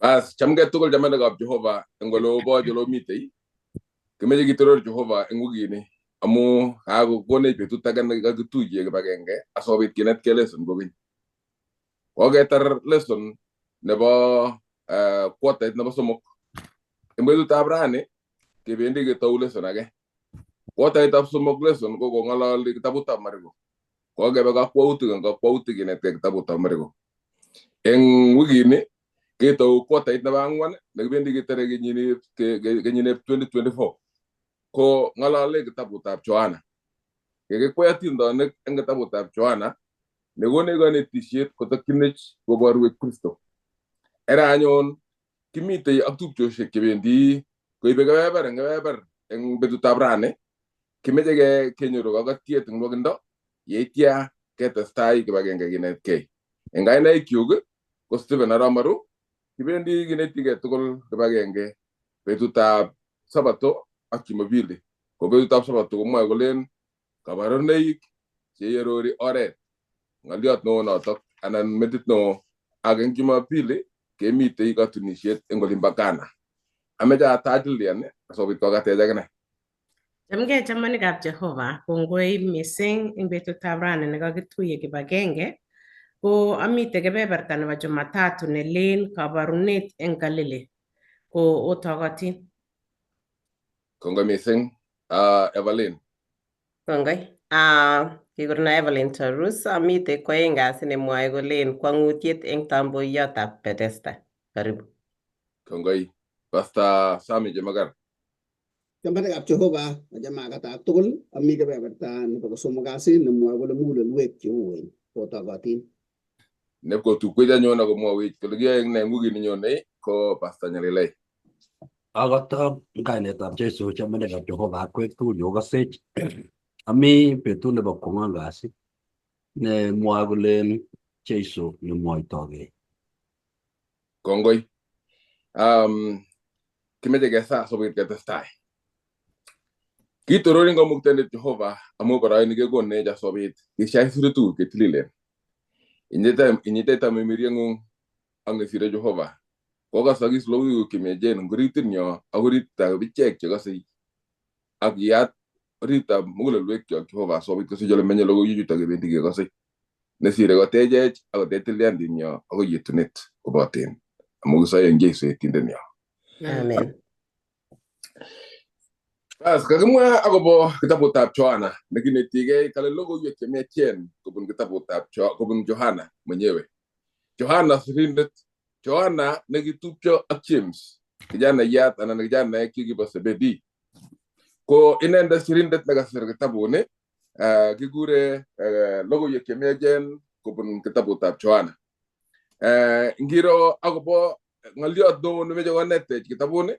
As chamge tukul jamana gab Jehova ngolo bo jolo mitei kemeje gitoro Jehova ngugini amu hago gone betu tagan ga tuje ga bagenge asobit kinet ke lesson gogin ogetar lesson nebo kwota nebo somok embedu tabrane ke bendi ge taw lesson age kwota itab somok lesson go ngala li tabuta marigo ko ge baga kwutu kinet ke tabuta marigo en wugini ke taw kwota itna bangwan ne bendi ge tere ge nyine 2024 ko ngala le tabuta Joana ke kwati ndo ne tabuta Joana ne gone gane t-shirt ko ta kinech go barwe Kristo era anyon kimite aktup joshe kebendi ko ibe gaber en bedu tabrane kimeje ge kenyoro ga tiet ngogndo yetia ke testai ke bagenge ginet ke engai na ikyug ko Steven Aramaru kibendi ginet ke tukul ke bagenge bedu tab sabato akimobile ko bedu tab sabato mo golen kabaronei che yerori oret ngaliot no notok anan medit no agen Jumapili ke mite ka tunishet engolimbakana ameja tajlian asobit ko gate jagana Chamge chamanikab Jehova kongoi mising eng betutab rani nekakituye kibagenge ko amite kebeberta nebo Jumatatu nelen kabarunet eng Galili ko otogotin. Kongoi mising Evelyn. Kongoi. Kigurna Evelyn Tarus, amite koeng kasi nemwoe kolen kwangutiet eng tamboiyotab Bethesda. Karibu. Kongoi. Pastor Sami Jemagar. Chamanikab Jehova jamaa kata tugul ami kebeberta nebo somokasi nemwoe kole mugulelwek cheuwen otogotin. Nepko tukweja nyona ko mwawich kologia eng na ngugi nyone ko Pastor Nyalilei. Agata kainetab Jesu chamanikab Jehova kwek tugul yokasech ami betut nebo kong'ang'asi ne mwoe kolen Jesu nemwoitogei. Kongoi. Kimeje gesa sobit ketestai. Kitorori ngomuktenet Jehova amu baraini ke gonne ja sobit kishai suritu ketlile. Inyete tamimiriengu angesire Jehova. Koga sagis logu kimejen nguritin yo agurita bichek chegasi agiat rita mugulelwek Jehova sobit ko sijole menye logu yujuta ge bendi ge gasi. Nesire go tejej ago tetilian din yo ago yetunet ko baten. Amu sa yen Jesu etinden yo. Amen. As kagimwa agobo kitabutab Joana nekinetige kale logo yeke mechen kubun kitabutab kubun Johana mwenyewe. Johana sirindet Joana negitupcho ak James kijana yat ana kijana kigibo Sebedi ko inenda sirindet nagasir kitabune kigure logo yeke mechen kubun kitabutab Joana. Ngiro agobo ngaliot do nemeje wonete kitabune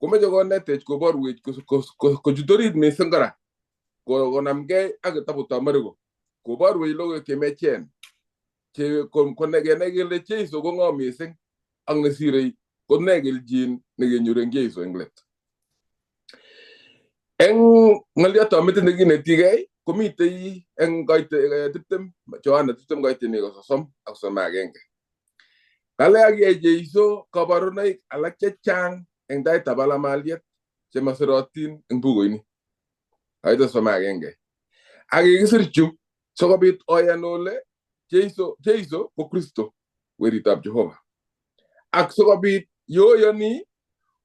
kumeje gonetech ko borwech ko judorit mising kora ko namge ak kitabutab Marigo ko borwech logo kemechen che ko negele Jesu ko ngom mising ang nesire ko negel jin negenyoren Jesu englet eng ngaliot amit neginetige komite eng goite 20 Joana 20 goite ni ko sosom ak somagenge kale agi Jesu kabarunoik alak chechang eng dai tabala maliet che masrotin eng bugoini aito somagenge agi gisirchu sokobit oyanole Jesu ko Kristo weritab Jehova ak sokobit yoyoni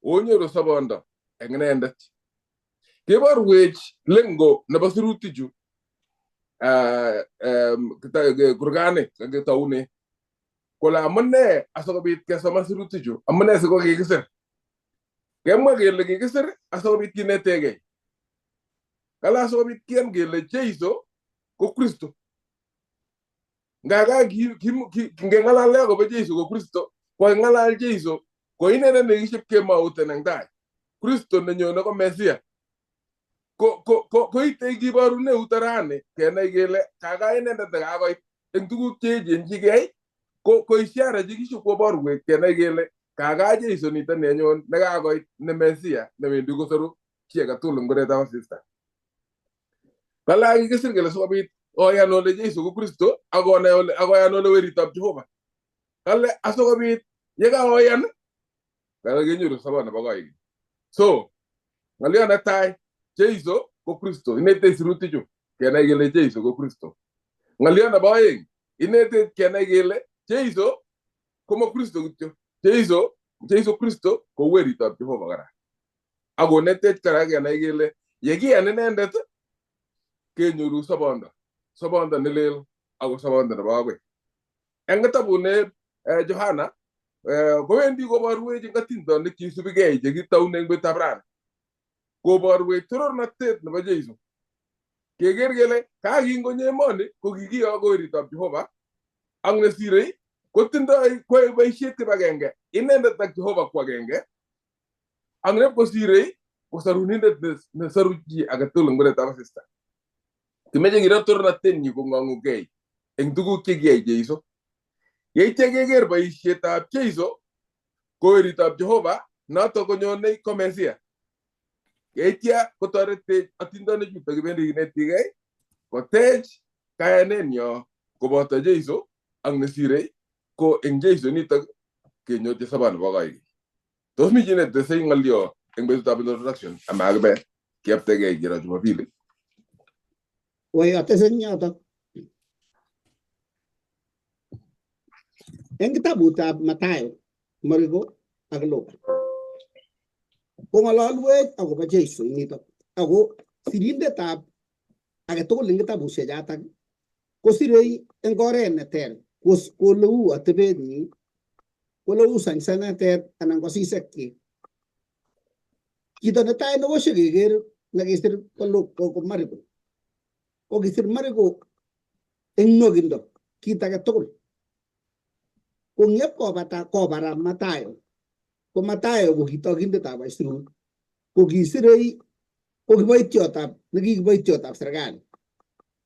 onyoru sabondo eng inendet keborwech lengo nebo sirutichu kurgane kage taune kola amune asokobit kesoma sirutichu amune siko kigisir kemwa kele kigisir asokobit kinetege kala asokobit kien kele Jesu ko Kristo ngaga ngengalale agobo Jesu ko Kristo ko ngalal Jesu ko inene nekiship kemauten eng tai Kristo nenyone ko Mesia ko ite kiborune utarane kenai kele kaga inendet kagoit eng tuguk cheechen chigei ko ishara chikiship koborwech kenai kele kaga Jesu nito nenyon nekagoit ne Mesia newendi kosoru chi agetugul ngoretab asista kala kigisir kele sikobit oyan ole Jesu ko Kristo agoyan ole weritab Jehova kale asokobit yekaoyan kaya genyoru saban nebo koik. So ngalyo netai Jeiso ko Kristo, inete sirutichu kenai kele Jeiso ko Kristo. Ngalyo nebo oeng inete kenai kele Jeiso komo Kristo kityo. Jeiso Kristo ko weritab Jehova kora. Ako netech kora kenai kele yekiyan inendet kenyoru sobondo nelel ako sobondo nebo agoi. Eng kitabut Johana kowendi koborwech eng atindonik cheisubigei chekitoune eng betutab rani. Koborwech torornatet nebo Jeiso. Keker kele kakingonyo emoni ko kikiyok weritab Jehova ak nesirei kotindoi koyoe boisiet kibagenge inendet ak Jehova ko agenge. Ak nepkosirei ko sarunindet nesaru chi agetugul eng betutab asista. Kimeche kiro torornatenyi kong'ong'ugei eng tuguk chekiyai Jeiso. Yeitya keker boisietab Jeiso ko weritab Jehova notok konyonei ko Mesia. Yeitya kotoretech atindonichuto kibendi kinetigei kotech kayanenyo koboto Jeiso ak nesirei ko eng Jeiso nitok kenyorchi soban nebo koik. Tos mi chi netesei ng'olyo eng betutab introduction amakibe kiyaptegei kiro Jumapili. Woi atesen yotok. Eng kitabutab Mathayo, Marko ak Luka. Kong'ololwech akobo Jeiso nitok. Ako sirindetab age tugul eng kitabusiek chotok kosirei eng oret neter, koleu atebetnyi, koleu sansanetet anan ko sisekyik. Kito netai nekoshe keker nekisir ko Marko. Ko kisir Marko eng nwokindo kit age tugul. Kong'ep kobara Mathayo. Ko Mathayo ko kitokindetab aisurut. Ko kisirei ko kikiboitiotab serikali.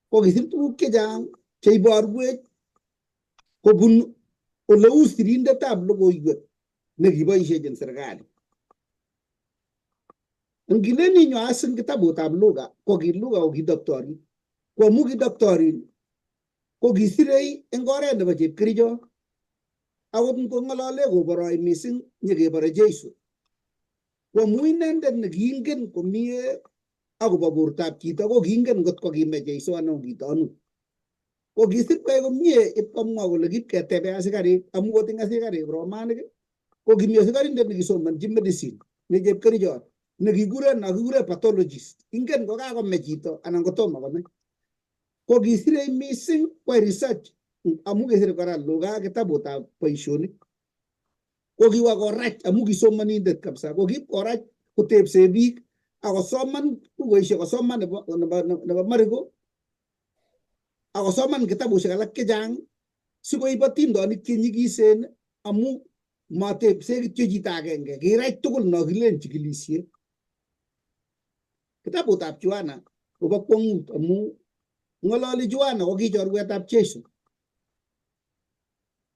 Ko kisir tuguk chechang cheiborwech kobun oleu sirindetab logoiwek nekiboisiechin serikali. Ngileni nyo as eng kitabutab Luka, ko ki Luka ko kidoktori. Ko amu kidoktori ko kisirei eng oret nebo chepkerichot. Akot ngong'olole koboroi mising nyekebore Jeiso. Ko amu inendet nekiingen komie akobo bortab chito ko kiingen ngot ko kime Jeiso anan kitonu. Ko kisir koe komie ipkomwa kole kipketebe asikarik amu kotinye asikarik romanik ko kimi asikarindet nekisomanchi medicine ne chepkerichot nekikure pathologist. Ingen ko kakome chito anan kotomo kome. Ko kisirei mising kwai research amu kisir kora Luka kitabutab boisionik. Ko kiwa korach amu kisomanindet kabisa. Ko kip korach kotepse biik akosoman bukuisiek, kosoman nebo Marko akosoman kitabusiek alak chechang sikoib atindonik chenyikisen amu matepse kityo chito agenge, kirach tugul no kilen chikilisiet. Kitabutab Johana kobo kwong'ut amu ng'ololi Johana ko ki chorwetab Jeiso.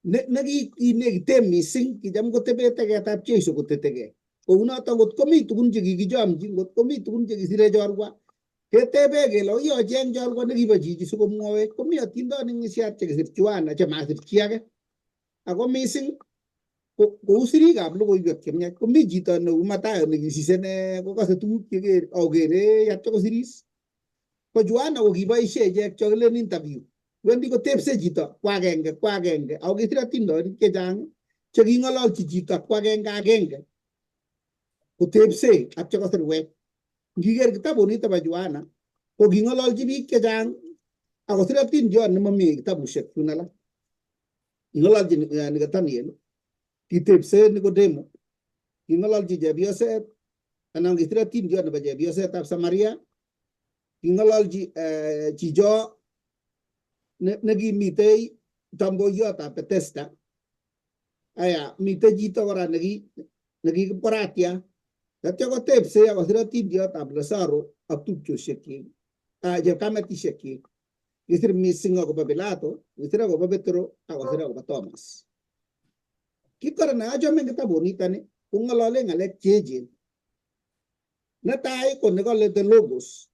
Nekite mising kicham kotebe tegetab Jeiso kotetegei. Kounoto ngot komi tugun chekikichomchi, ngot komi tugun chekisire chorwa, ketebe kele oyocheng chorwa nekibo chichi sikomwowech. Komi atindonik ng'isiat chekisir Johana chemasir chi age. Ako mising kou sirikab logoiwek chemiach komi chito neu Mathayo nekisise kokose tuguk chekere yatyo kosiris. Ko Johana ko kiboisie ichek chokilen interview. Wendi kotepse chito kwa agenge ako kisir atindonik chechang cheking'ololchi chito kwa agenge kotepse atyo kosirwech. Ngiker kitabunito bo Johana ko king'ololchi biik chechang akosir atindiot nemami kitabusiek chun alak. King'ololchi Nathaniel, kitepse Nikodemo, king'ololchi chepyoset anan kisir atindiot nebo chepyosetab Samaria, king'ololchi chicho nekimitei tamboiyotab Bethesda. Aya, mitei chito kora nekikibaratia. Tatyo kotepse akosir atindiotab Lazaro ak tupchosiekyik, chepkametisiekchik. Kisir mising akobo Pilato, kisir akobo Petro, akosir akobo Thomas. Kit kora neachome eng kitabunitoni ko ng'olole ng'alek cheechen. Netai ko nekole the logos.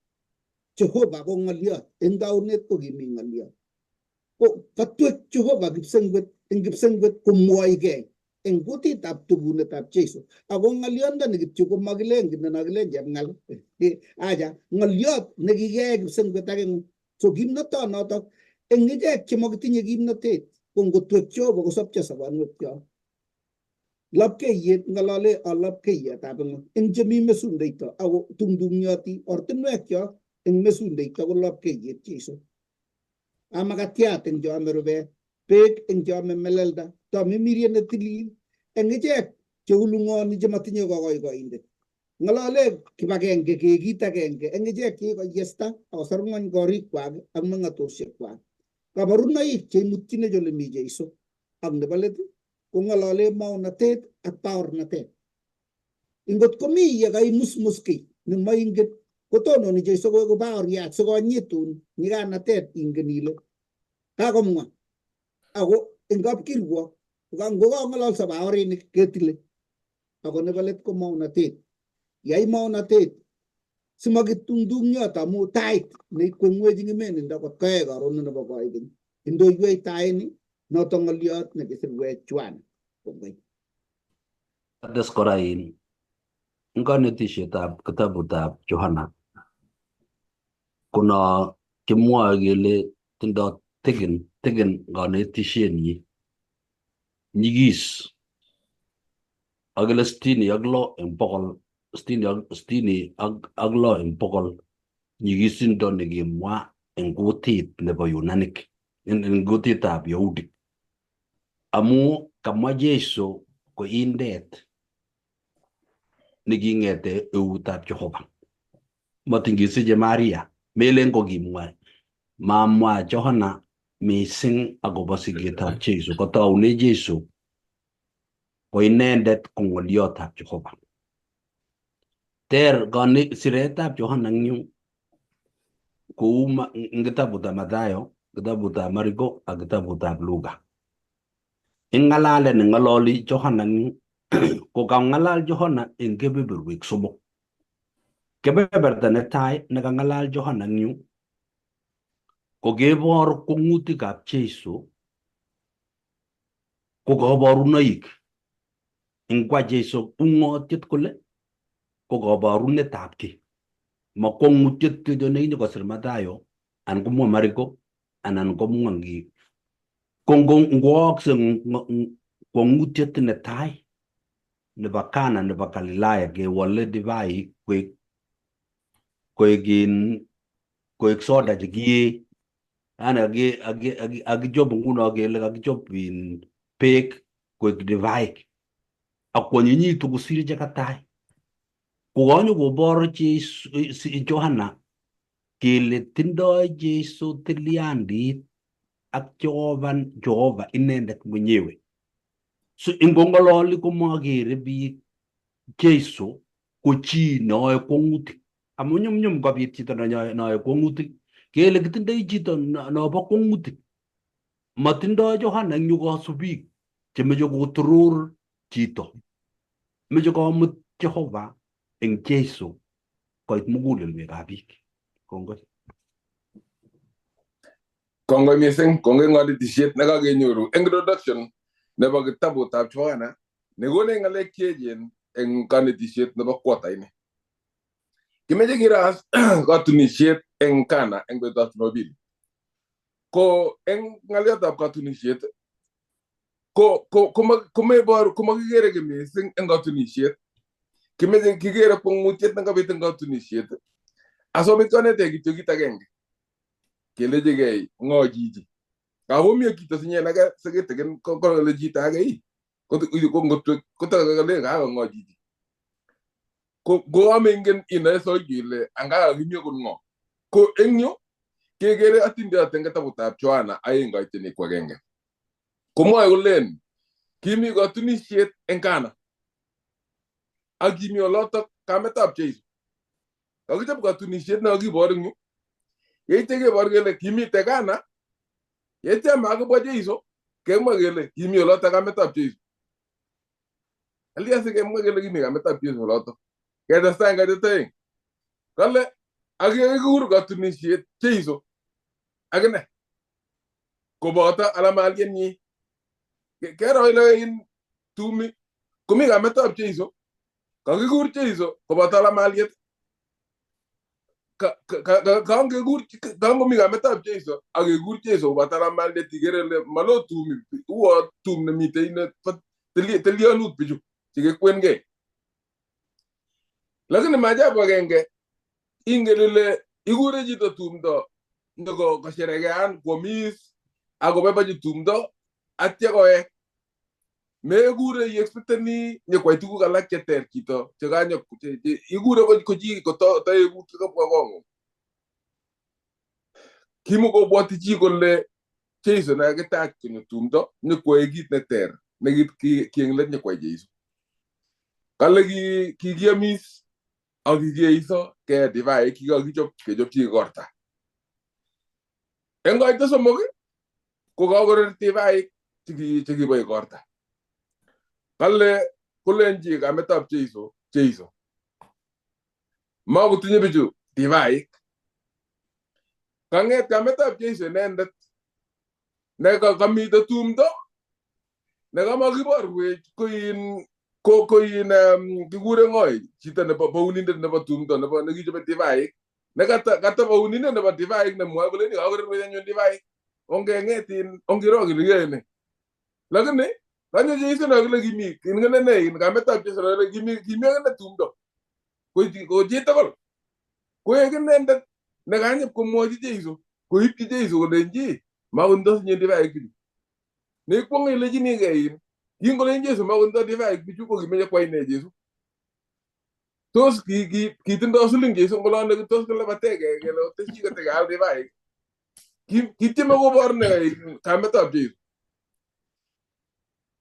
Jehova ko ng'oliot, eng taunet ko kimi ng'oliot. Ko katwek Jehova kipsengwet eng kipsengwet komwoigei. eng kutitab tugunetab Jeiso. Ako ng'olyondoni kityo ko makilen kit nakilen chepng'al. Acha ng'olyot nekikiyai kipsengwet ake. So kimnotonotok eng ichek chemakitinye kimnotet ko ngotwek Jehova kosopcho sobonwekyok. Lapkeiyet ng'alale lapkeiyetab ng'ony eng chemi mesundeito ako tungtung'yoti ortinwekyok eng mesundeito ko lapkeiyet Jeiso. Amakatiat eng cheome rubet, beek eng cheome melelda, tamimirye netilil eng ichek cheulung'oni chematinye kokoikoindet. Ng'alale kibagenge kekit agenge eng ichek chekikoyesta akosar ng'ony korikwak ak meng'atosiekwak. Kabarunoik cheimutyine ole mi Jeiso ak nebo let ko ng'alale maunatet ak baornatet. Ingot komi ye kaimusmus kiy nemoingen kotononi Jeiso ko baoriat sikonyitun nyiganatet ingen ile kakomwa. Ako eng kapkirwok ngokang'olol sa baorinik ketile. Ako nebo let ko maunatet. Yai maunatet simakitungtung'yot amu tait neikweng'wech ing imenindo kot koe karon nebo koigeny. Indoiwech taini noto ng'olyot nekisirwech chwan. Des kora ing kanetisietab kitabutab Johana kuna kimwoe kele tindoi tegen kanetisienyi nyigis akile 66 eng bokol 66 eng bokol nyigisindo nekimwa eng kutit nebo Yunanik eng kutitab Yahudi amu kamwa Jeiso ko indet neking'ete eutab Jehova. Matingisiche Maria melen ko kimwa mamwa Johana mising akobo sigetab Jeiso kotaune Jeiso ko inendet ko ng'oliotab Jehova. Ter siretab Johana eng yu kou eng kitabutab Mathayo, kitabutab Marko ak kitabutab Luka. Ing ng'alalet neng'ololi Johana eng yu ko kang'alal Johana eng kebeberwek somok. Kebeberta netai nekang'alal Johana eng yu ko kebor kwong'utikab Jeiso ko kaborunoik eng kwa Jeiso ung'otiet kole ko kaborunetab ki. Ma kwong'utiet kityo nekinyokosir Mathayo anan komwa Marko anan komwa ngi. Ko ngwookse kwong'utiet netai nebo Kana nebo Galilaya kewole divai koek soda chekiyee. Akichop nguno kele kakichop beek koek divai ak kwonyinyitu kosir chekatai. Kokanyokobor Johana kele tindoi Jeiso tilyandit ak Jehova inendet mwenyewe. So ingong'ololi komakere biik Jeiso ko chi neoe kwong'utik. Amu nyumnyum kobit chito neoe kwong'utik. Kele kitindoi chito nobo kwong'utik. Matindoi Johana eng yu kasubik chemeche koturur chito. Meche komut Jehova eng Jeiso koit mugulelwekab biik. Kongoi. Kongoi mising, kongoi ng'olitisiet nekakenyoru eng introduction nebo kitabutab Johana nekonech ng'alek cheechen eng kanetisiet nebo kwataini. Kimeche kiras katunisiet eng Kana eng betutab Jumapili. Ko eng ng'aliotab katunisiet komakikere ki mising eng katunisiet. Kimeche kikere kwong'utiet nekabit eng katunisiet asobit konetech kityo kit agenge kelechigei ng'o chichi. Kakomie kito sinye nake sikitikin kole chito age kotokakale ng'o chichi. Ko amengen inae soiti ile anga kimie kun ng'o. Ko eng yu kekere atindiot eng kitabutab Johana 2:1. Komwoe kolen kimi katunisiet eng Kana ak kimi olotok kametab Jeiso. Kakichop katunisiet nekakibor eng yu. Yeityo kebor kele kimite Kana, yeityo makibwa Jeiso kemwa kele kimi olotok kametab Jeiso. Alias kemwa kele kimi kametab Jeiso olotok. Ketestai kaititoeng. Kale akikur katunisiet Jeiso akine koboto alamalienyi. Kero ile tumi komi kametab Jeiso kakikur Jeiso koboto Lamaliet kangomi kametab Jeiso akekur Jeiso koboto Lamaliet ikere ile malo tumi uo tum nemitei ne tilionut bichu chikekwengei. Lakini maajabu agenge ingen ile ikure chito tumdo ndoko kosherekean kwomis akoboibochi tumdo atya kowek. Mekure iexpecteni nyokwai tuguk alak cheter chito chekanyo ikure ko chi kotoeku kabwa kong'ung. Kimukobwoti chi kole Jeiso nakakitach konyo tumdo nyokwai kit neter nekienglet nyokwai Jeiso. Kale kikiamis ak kikeiso ke divai kikakichop kechopchi igorta. Eng koito somok ko kakorer divai chekibo igorta. Kale kolenji kametab Jeiso makotinye bichu divaik. Kang'et kametab Jeiso inendet nekamite tumdo nekamakiborwech koin kikure ng'oi chito nebo baunindet nebo tumdo nebo nekichobe divaik nekata baunindet nebo divaik nemwoe kole ni kakorer anyun divaik ongeng'etin ongiro kile kiyoe ne. Lakini kanyo Jeiso na kile kimi ingene kametab Jeiso na kimi ngene tumdo ko chitugul koek inendet nekanyep komwochi Jeiso koipchi Jeiso kolenji makondos nye divaik bichu nekwong'e ilejinigei kingolen Jeiso makondo divaik bichu ko kimeche kwai ne Jeiso. Tos kitindoi siling Jeiso ngolone tos kolabatege kele oteshi koteke al divaik kitieme kobor ne kametab Jeiso.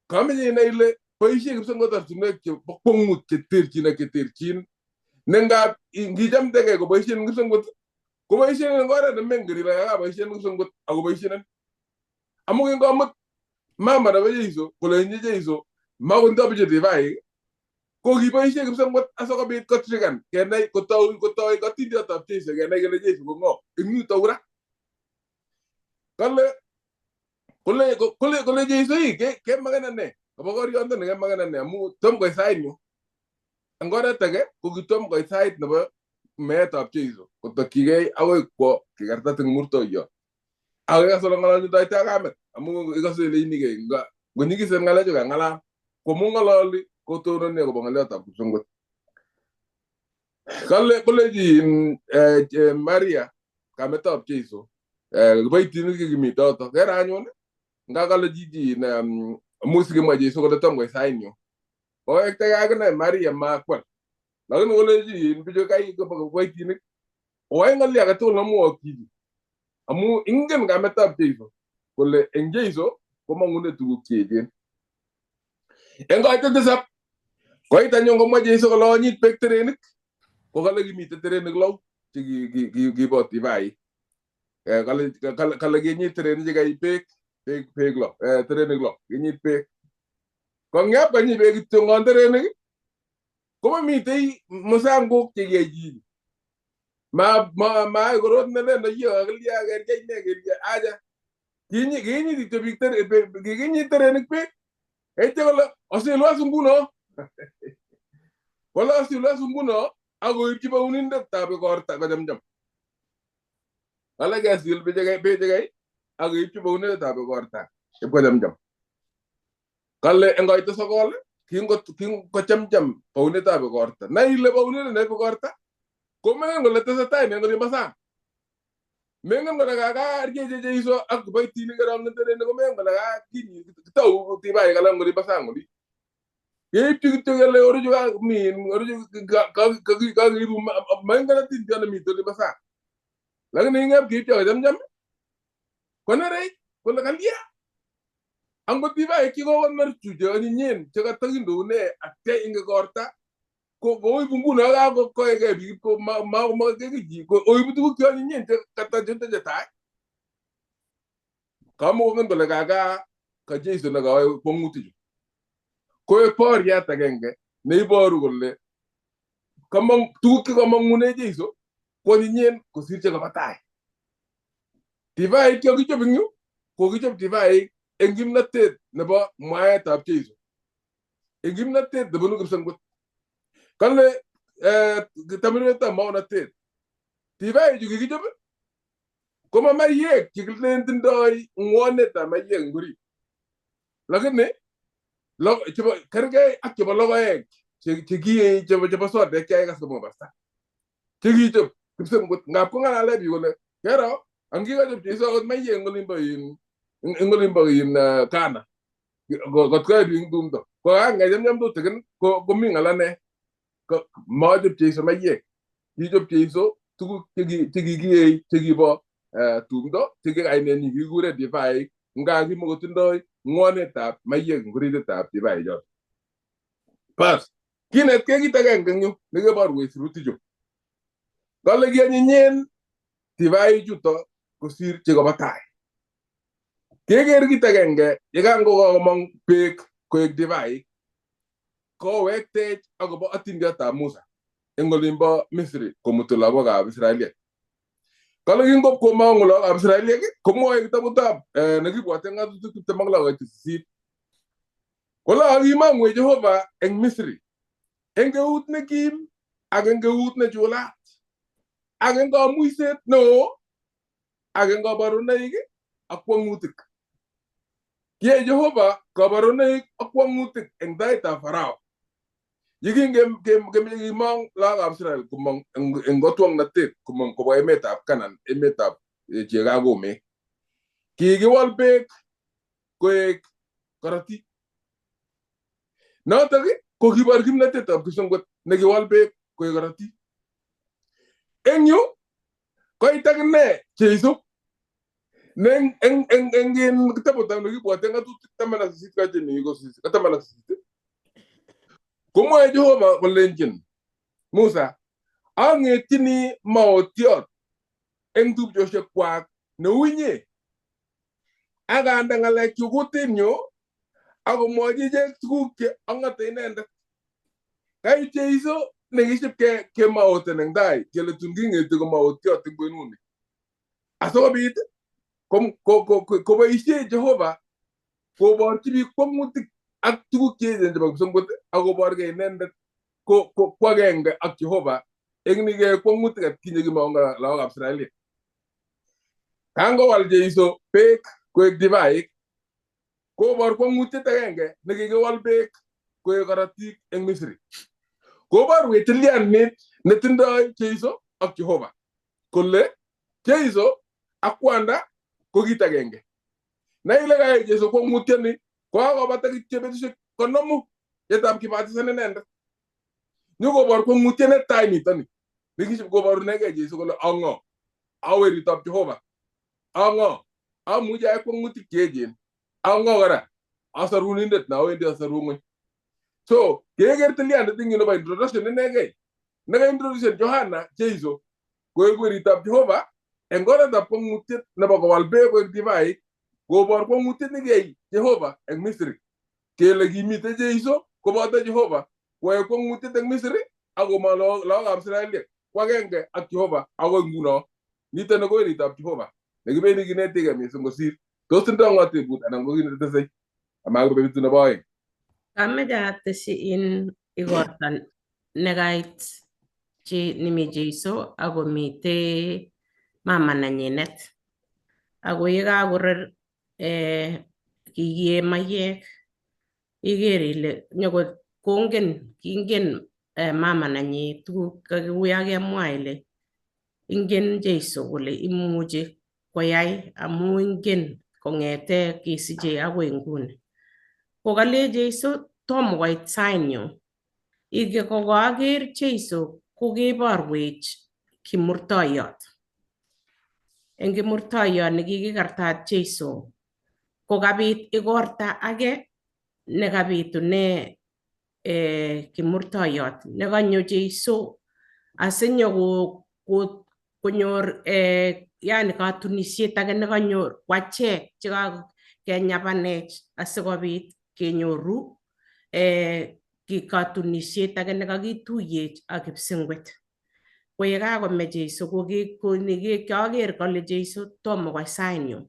Kamenye inai ile boisie kipsengwotortinwek chebo kwong'ut cheterchin ne ngap ngichamdege koboisien kipsengwot koboisien eng oret nemengen ile kakaboisien kipsengwot akoboisien amu kinkomut mama nebo Jeiso kolenji Jeiso makondo bichu divaik ko kiboisie kipsengwot asikobit kotrigan kenai kotoi katindiotab Jeiso kenai kele Jeiso ko ng'o eng yuto kora. Kole Jeiso kemagana ne kobokorionde kemagana ne amu tom koit sait nyu eng oret age ko kitom koit sait nebo meetab Jeiso kotokyigei agoi kwo kikartat eng murtoiyot ak ikas ole ng'ololdoitoi kamet amu ikase ile inigei ngonyikisen ng'alechu kang'alal komu ng'ololi kotononi akobo ng'oliotab kipsengwet. Kolechi Maria kametab Jeiso kiboitinik chekimi doto kera anyun nga kale chichi amu sikimwa Jeiso kole tom koit sait nyu kowektage akine Maria makwal. Lakini kolechi bichu kai kiboitinik owai ng'oli age tugul nemwok chichi amu ingen kametab Jeiso kole eng Jeiso komong'une tuguk cheechen. Eng koito tisap koit anyun komwa Jeiso kole onyit beek terenik ko kale kimite terenik lou chekibo divaik. Kale kenyit terenik chekai beek lo terenik lo kenyit beek kong'ep kanyi beek kityo ngon terenik komamitei musangok chekiyai chichi ma korot nelen iyo kakilya kerkei ne kerkei aja kinyit kityo biik kinyit terenik beek eityo kole osilwas nguno kole osilwas nguno akoipchi baunindetab igorta kochamcham. Kale kesil bechekai akeipchi baunindetab igorta ipkochamcham. Kale eng koito sokol kingochamcham baunindetab igorta nai ile baunindetab igorta komengen kole tesetai ne ngoli masang mengen kole kakaryeche Jeiso ak kiboitinik kerong'en terenik komengen kole kitau divaik alak ngoli masang oli keipchi kityo kele oruchu kakiibu mengen atindio nemite oli masang. Lakini ing'ep keipchi akochamcham konerech kole kalya angot divaik chikokonor chu cheonyinyen chekatakindoune atya ing igorta koibu nguno kakoeke biik ko makekichi oibu tuguk cheonyinyen chekatechetai kamukongen kole ka Jeiso nekaoe kwong'utichu koek boriat agenge neiboru kole tuguk chekamong'une Jeiso kwonyinyen kosir chekobo tai. Divaik chekichop eng yu kokichop divaik eng kimnatet nebo mwaetab Jeiso ing kimnatet nebunu kipsengwet kale tamireta maunatet tibai ju kikichobe koma mayek chikilenen tindoi ngwonetab mayek nguri lakini kergei ak chebo logoek chekiye chebo sodek chai kas komo basta chekichob kipsengwet ngap ko ng'alale biik kole kero angikachop cheiso akot mayek eng olimbo Ghana kot koe biik tumdo ko kang'echemchem tutigin komi ng'alane machop cheiso mayek kichop cheiso tuguk chekikiyei chekibo tumdo chekikainenyi kikure divai nga kimokotindoi ng'wonetab mayek eng orititab divai choto bas kinetkei kit agenge eng yu nekeborwech sirutichu kale kianyinyen divai chuto kosir chekobo tai keker kit agenge yekangokomong beek koek divai kowektech akobo atindiotab Musa eng olimbo Misri komutu lagokab Israeliek kale kingopkomong'u lagokab Israeliek komwoe kitabutab nekibwote ng'atutik 26:8 kole akimong'wech Jehova eng Misri eng keut nekim ak eng keut nechulat ak eng kamuiset neo ak eng kabarunoik ak kwong'utik kiyai Jehova kabarunoik ak kwong'utik eng taitab Farao yekingimong lagokab Israel komong eng kotwong'natet komong kobwa emetab Canaan emetab chekakomek kikiwal beek koek korotik notok ko kibor kimnatetab kipsengwet nekiwal beek koek korotik eng yu koit akine Jeiso eng kitabutab nekibwote ng'atutik 18 komwoe Jehova kolenjin Musa ang'etyini maotiot eng tupchosiekwak neu inye akande ng'alekchu kutinyu akomwochi ichek tuguk che ang'ate inendet kai Jeiso nekiship kemaoten eng tai kele tun king'eti ko maotiot eng kwenuni asikobit koboisie Jehova koborchi biik kwong'utik ak tuguk cheechen chebo kipsengwet akoborgei inendet ko agenge ak Jehova eng nike kwong'utik atkinye kimong lagokab Israeliek kangowal Jeiso beek koek divaik kobor kwong'utiet agenge nekikiwal beek koek korotik eng Misri koborwech tilyanit netindoi Jeiso ak Jehova kole Jeiso ak kwanda ko kit agenge naile kayai Jeiso kwong'utioni kokakobata kityo betusiek 50 yetab kibatisan inendet nyokobor kwong'utiet netai nitoni nekiship koborunegei Jeiso kole ang'o aweritab Jehova ang'o amuchi ayai kwong'utik cheechen ang'o kora asarunindet nawendi asaru ng'weny so keker tilyandit ing nebo introduction inegei nekaintroducen Johana Jeiso koek weritab Jehova eng oretab kwong'utiet nebo kowal beek koek divai kobor kwong'utiet nekiyai Jehova eng Misri kele kimite Jeiso koboto Jehova koyae kwong'utiet eng Misri akomong lagokab Israeliek ko agenge ak Jehova akoi nguno nitoni ko weritab Jehova nekibendi kinetegei mising kosir tos tindoi ng'o tebut anan ko kit netesei amakobe betut nebo oeng Kameche atesyi igorta nekait nemi Jeiso akomite mama nenyinet ako yekakorer kikie mayek iker ile kingen mama nenyi tuguk kakuya kemwa ile ingen Jeiso kole imuchi koyai amu ingen kong'ete kisiche akoi nguni kokale Jeiso tomo koit sainyu ike kokaker Jeiso kokeborwech kimurtoiyot eng kimurtoiyot nekikikartat Jeiso kokabit igorta age nekabitune kimurtoiyot nekanyo Jeiso asinyokonyor yani katunisiet age nekanyor kwachek chekakenyabanech asikobit kenyoru katunisiet age nekakituyech ak kipsengwet ko yekakome Jeiso kiaker kale Jeiso tomo koit sainyu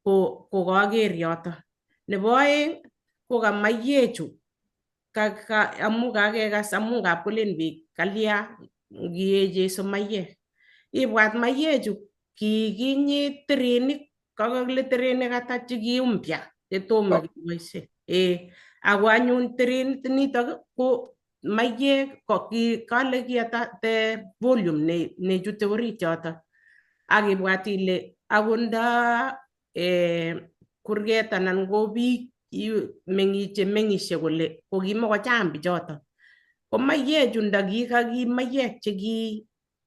ko kaker yoto nebo oeng ko kamayechu amu kakekas amu ngap kolen biik kalya ngiee Jesu mayek. Ibwat mayechu kikinyit terenik, kakakile terenik ata chekiumpya chetomo keboisie. Ako anyun terenit nitok ko mayek kale ki ata the volume nechute orit yoto. Akibwat ile akot nda kurget anan ko biik chemeng'isie kole kokimokocham bichoto. Ko mayechu ndakikaki mayek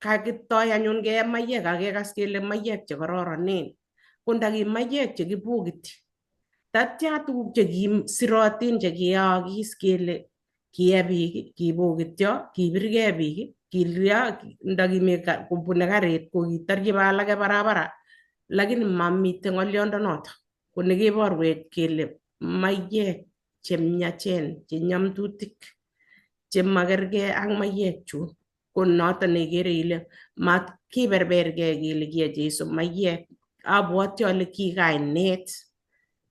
kakitoi anyun kee mayek akekas kele mayek chekororonen. Ko ndaki mayek chekibokiti. Tatya tuguk chekisirotin chekiyookis kele kiye biik, kibokityo, kibirgei biik, kilya ndakimi kobune karit kokitarchi alake barabara. Lakini mamite ng'oliondonoto. Ko nekeborwech kele mayek chemyachen, chenyamdutik, chemakergei ak mayek chun. Ko noto neikere ile matkiberbergei kele kiye Jesu mayek. Abwoti ale ki kainet,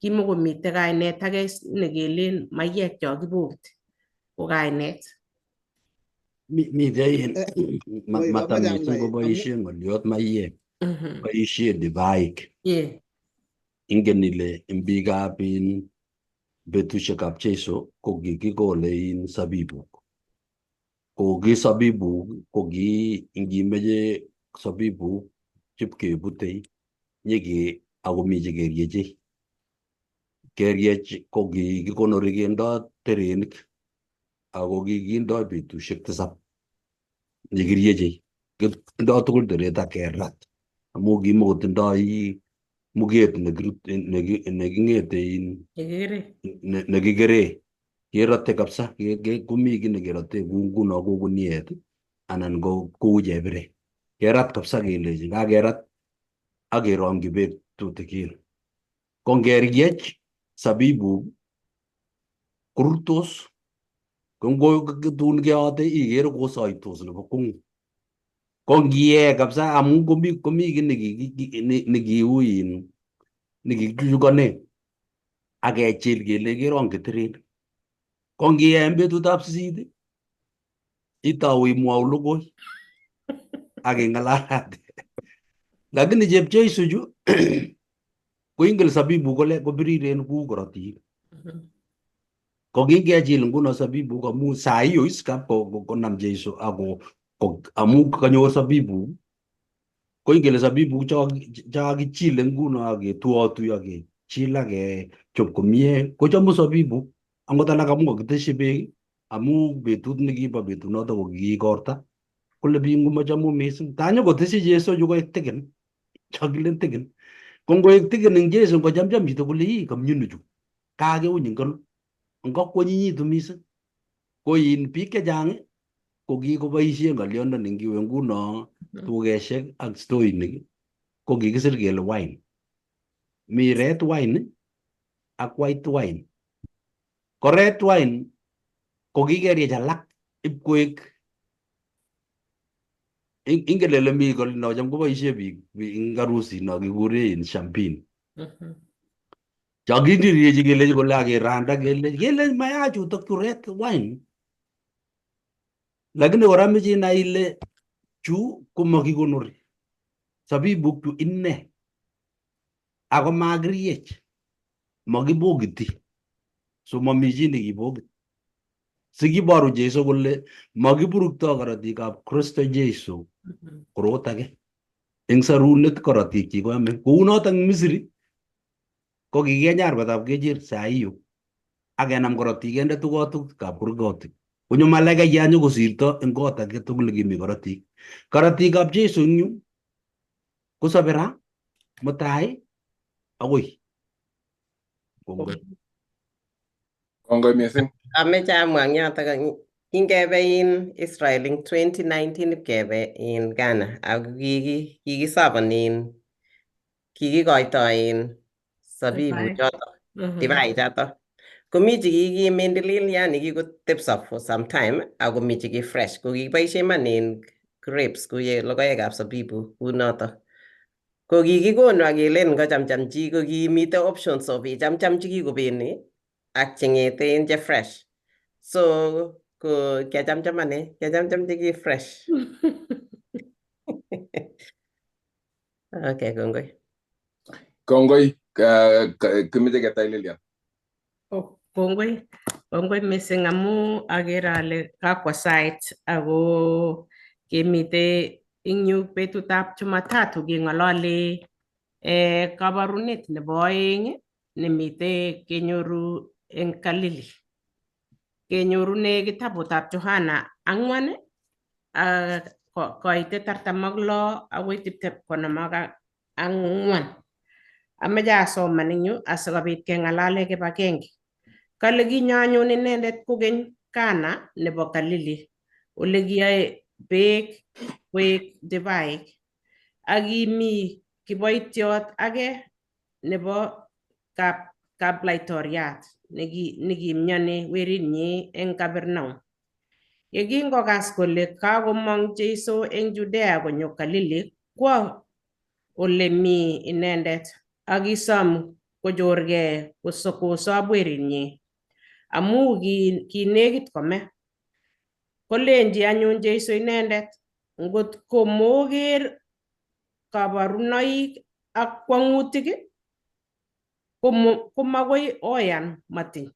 kimokomite kainet age nekelen mayek cho kibokiti. Ko kainet. Miten mata mising koboisien ng'oliot mayek. Boisien divaik. Ingen ile en biikab betusiekab Jesu ko kikikole sabibuk. Ko ki sabibuk ko ki ngimeche sabibuk chipkebute nyeke akomi chekerieche. Keriech ko kikikonori kendo terenik ako kikindoi betusiek 7 nekirieche. Kindoi tugul teret ak kerat amu kimokotindoi muget neking'ete nekikere. Kerote kabisa, komi ki nekerote kou nguno kou guniet anan kou chebire. Kerat kabisa kelechi kakerat ak kerongyi beek tutikin. Ko ngeriech sabibuk korurtos, ko tun keote ikere kosoitos nebo kung'u. Ko ngiee kabisa amu komi ki nekiu nekikichukane ak kechil kele kerongyi terenik. Ko ngiee en betutab 8 itou imwou logoi ak ing'alalate. Lakini chepcheiso chu ko ingen sabibuk ko biriren kou korotik. Ko kingechil nguno sabibuk amu saa hiyo iskap konam Jeiso amu kanyor sabibuk. Ko ingele sabibuk cho kichile nguno aketuatui akechil akechop komie kochomu sabibuk. Angot alak amu kakiteshi beek amu betut nekibo betunoto ko kikikorta kole biik ngomachamu mising. Tanyokoteshi Jesu chu koek tikin chokilen tikin. Ko ngoek tikin eng Jesu ngochamcham chito kole kamyuni chu kakeuny ngano ngakwonyinyitu mising. Ko biik chechang ko kikoboisie ng'oliondoni ngiwe nguno dukeshek ak stoinik ko kikisir kele wine. Mi red wine ak white wine. Ko red wine ko kikeriech alak ipkoek ingen ile mi no cham koboisie biik eng harusi no kikure champagne. Chakindirichi kelechi kole akeranda kele mayach chutok chu red wine. Lakini kora meche inai ile chu komakikonori. Sabibuk chu inne. Ako makiriech. Makibokiti. So mami chi nekibokit. Sikiboru Jesu kole makiburukto korotikab Kristo Jesu korot age. Eng sarunet korotik chi koyame. Kou notok eng Misri ko kikenyar batab kechir saa hiyo. Akenam korotik kende tukotukab kurgotik. Konyo malaika nyokosirto eng kot age tugul kimi korotik. Korotikab Jesu eng yu kosobe ra mutai akoi. Kongoi mising. Ameche amwa eng yotok kingebe Israel eng 2019 ipkebe Ghana ako kikisapon kikikoito sabibu chotok divai chotok. Komi chekikimindilil yani kikotepso for some time ako mi cheki fresh ko kikiboisie man grapes kuye logoekab sabibu kou notok. Ko kikikonu akelen ngochamcham chi ko kimite options of ichamcham chekikobeni ak cheng'eten che fresh. So ko kiacham ane, kiacham chiki fresh. Okay, kongoi. Kongoi, kimeche ketai Lilian. Kongoi missing amu agere ale kakwa sait ako kemite ing yu betutab Jumatatu keng'olole kabarunet nebo oeng nemite kenyoru eng Galili. Kenyorune kitabutab Johana 4 koite 46 agoi 54. Ameche asoman eng yu asikobit keng'alale kibagenge. Kale kinyanyun inendet kokeny Kana nebo Galili ole kiyoe beek koek divaik ak kimi kiboitiot age nebo kaplaitoriat nekimyoni werinyi eng Kapernaum. Yekingokas kole kakomong Jeiso eng Judea konyo Galili, kwo ole mi inendet akisom kochorgei kosob werinyi amu kinekit kome. Kolenji anyun Jeiso inendet, ngot ko moker kabarunoik ak kwang'utik komakoi oyan matiny.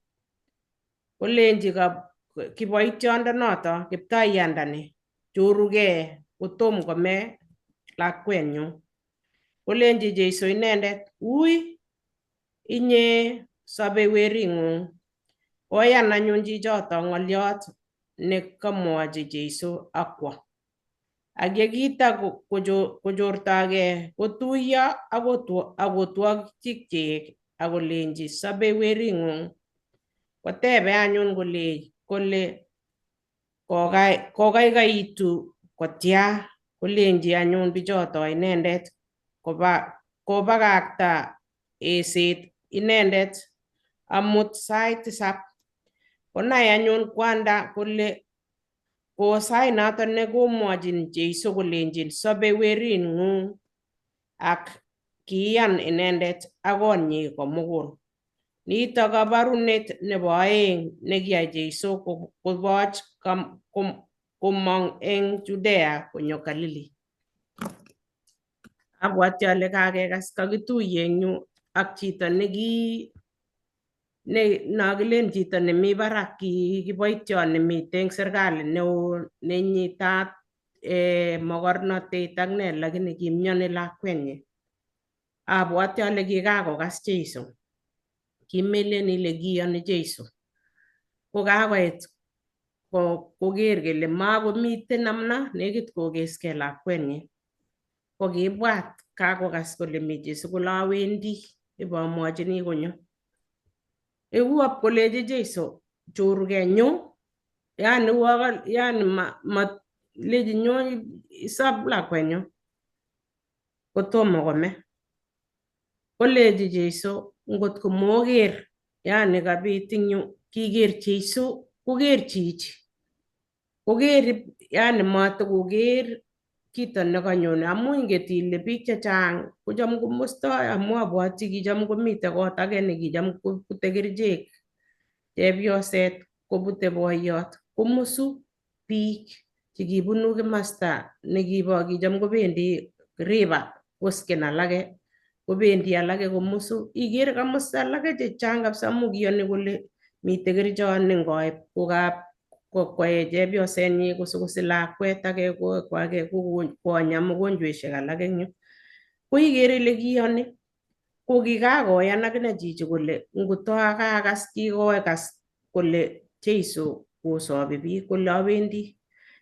Kolenji kiboitiondonoto kiptaiyandani, chorugei kotom kome lakwenyu. Kolenji Jeiso inendet, ui inye sobe wering'ung. Oyan anyun chichoto ng'oliot nekamwochi Jeiso akwo. Ak yekita kochortagei kotuiyo akotwokchik akolenji sobe wering'ung. Kotebe anyun kole kokaikaitu kotya. Kolenji anyun bichoto inendet kobakakta eset inendet amut sait 7. Konai anyun kwanda kole ko sait noto nekomwochin Jeiso kolenjin sobe wering'ung ak kiyan inendet ak konyi komugul. Nito kabarunet nebo oeng nekiyai Jeiso koboch komong eng Judea konyo Galili. Abwati ale kakekas kakituye eng yu ak chito nakilen chito nemi barak, kiboitiot nemite eng serikali neo nenyitat mogornotet ak ne lakini kimyoni lakwenyi. Abwati ale kikakokas Jeiso. Kimelen ile kiyoni Jeiso. Kokakoet koker kele makomite namna nekit kokeskei lakwenyi. Kokibwat kakokas kole mi Jeiso kole awendi ibamwochini konyo. Ewuop kolechi Jeiso chorugei nyo, yani lechi nyo isop lakwenyu kotomo kome. Kolechi Jeiso ngot ko moker, yani kabit eng yu kiker Jeiso koker chichi. Koker yani matokoker kito nekanyone amu inget ile biik chechang kocham komustoi amu abwati kicham komite kot age nekicham kopute kerichek. Chepyoset kopute boiyot komusu biik chekibunu kimasta kicham kobendi river kosken alake kobendi alake komusu. Ikere komusta alake chechang kabisa amu kiyoni kole mite kerichot nengoip kokwee chepyosenyi kosikosi lakwet age konya mogonjweshek alak eng yu. Ko ikere ile kiyoni ko kikakoyan akine chichi kole ngotokakas kikokas kole Jeiso kosobi biik kole awendi.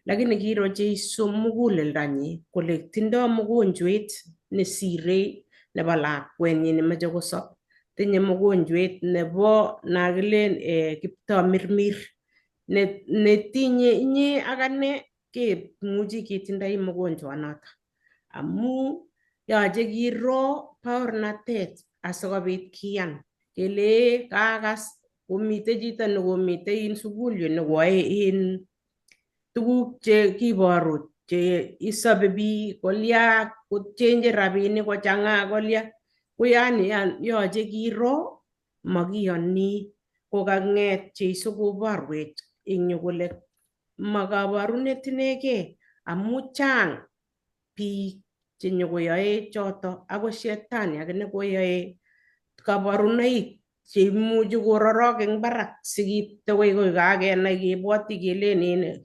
Lakini kiro Jeiso muguleldonyi kole tindoi mogonjwet nesirei nebo lakwenyi nemeche kosob. Tinye mogonjwet nebo nakilen kiptamirmir netinye inye ak ane kemuchi ketindoi mogonjwanoto. Amu yoche kiro baornatet asikobit kiyan kele kakas komite chito nekomite sukul yu nekoyae tuguk chekiboru che isobe biik kolya kochenje rabinik kochang'a kolya ko yani yoche kiro makiyoni kokang'et Jeiso koborwech ing yu kole ma kabarunet inegei amu chang biik che nyokoyoe choto ako shetani akine koyoe kabarunoik che imuchi kororok eng barak sikitokoi koi kakenai kebwoti kelenen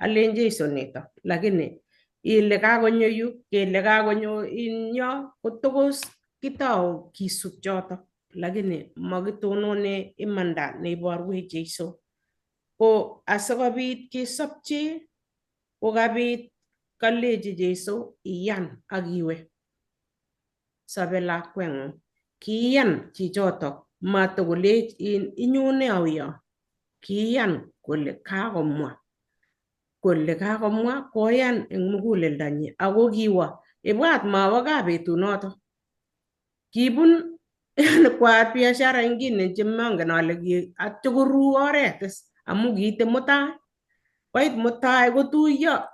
alen Jeiso nito, lakini ile kakonyo yu kele kakonyo in yo kotokos kitau kisub choto, lakini makitonone imanda neiborwech Jeiso. Ko asikobit kesopchi kokabit kalechi Jeiso iyan ak iwe sobe lakweng'ung. Kiiyan chichotok matokolech inyone auyo, kiiyan kole kakomwa koyan eng muguleldanyi ako kiwo ibwat mawo gaa betunoto kibun kwaat biashara ingine chemangen ale atyo koru oret amu kiite mutai koit mutai kotuiyo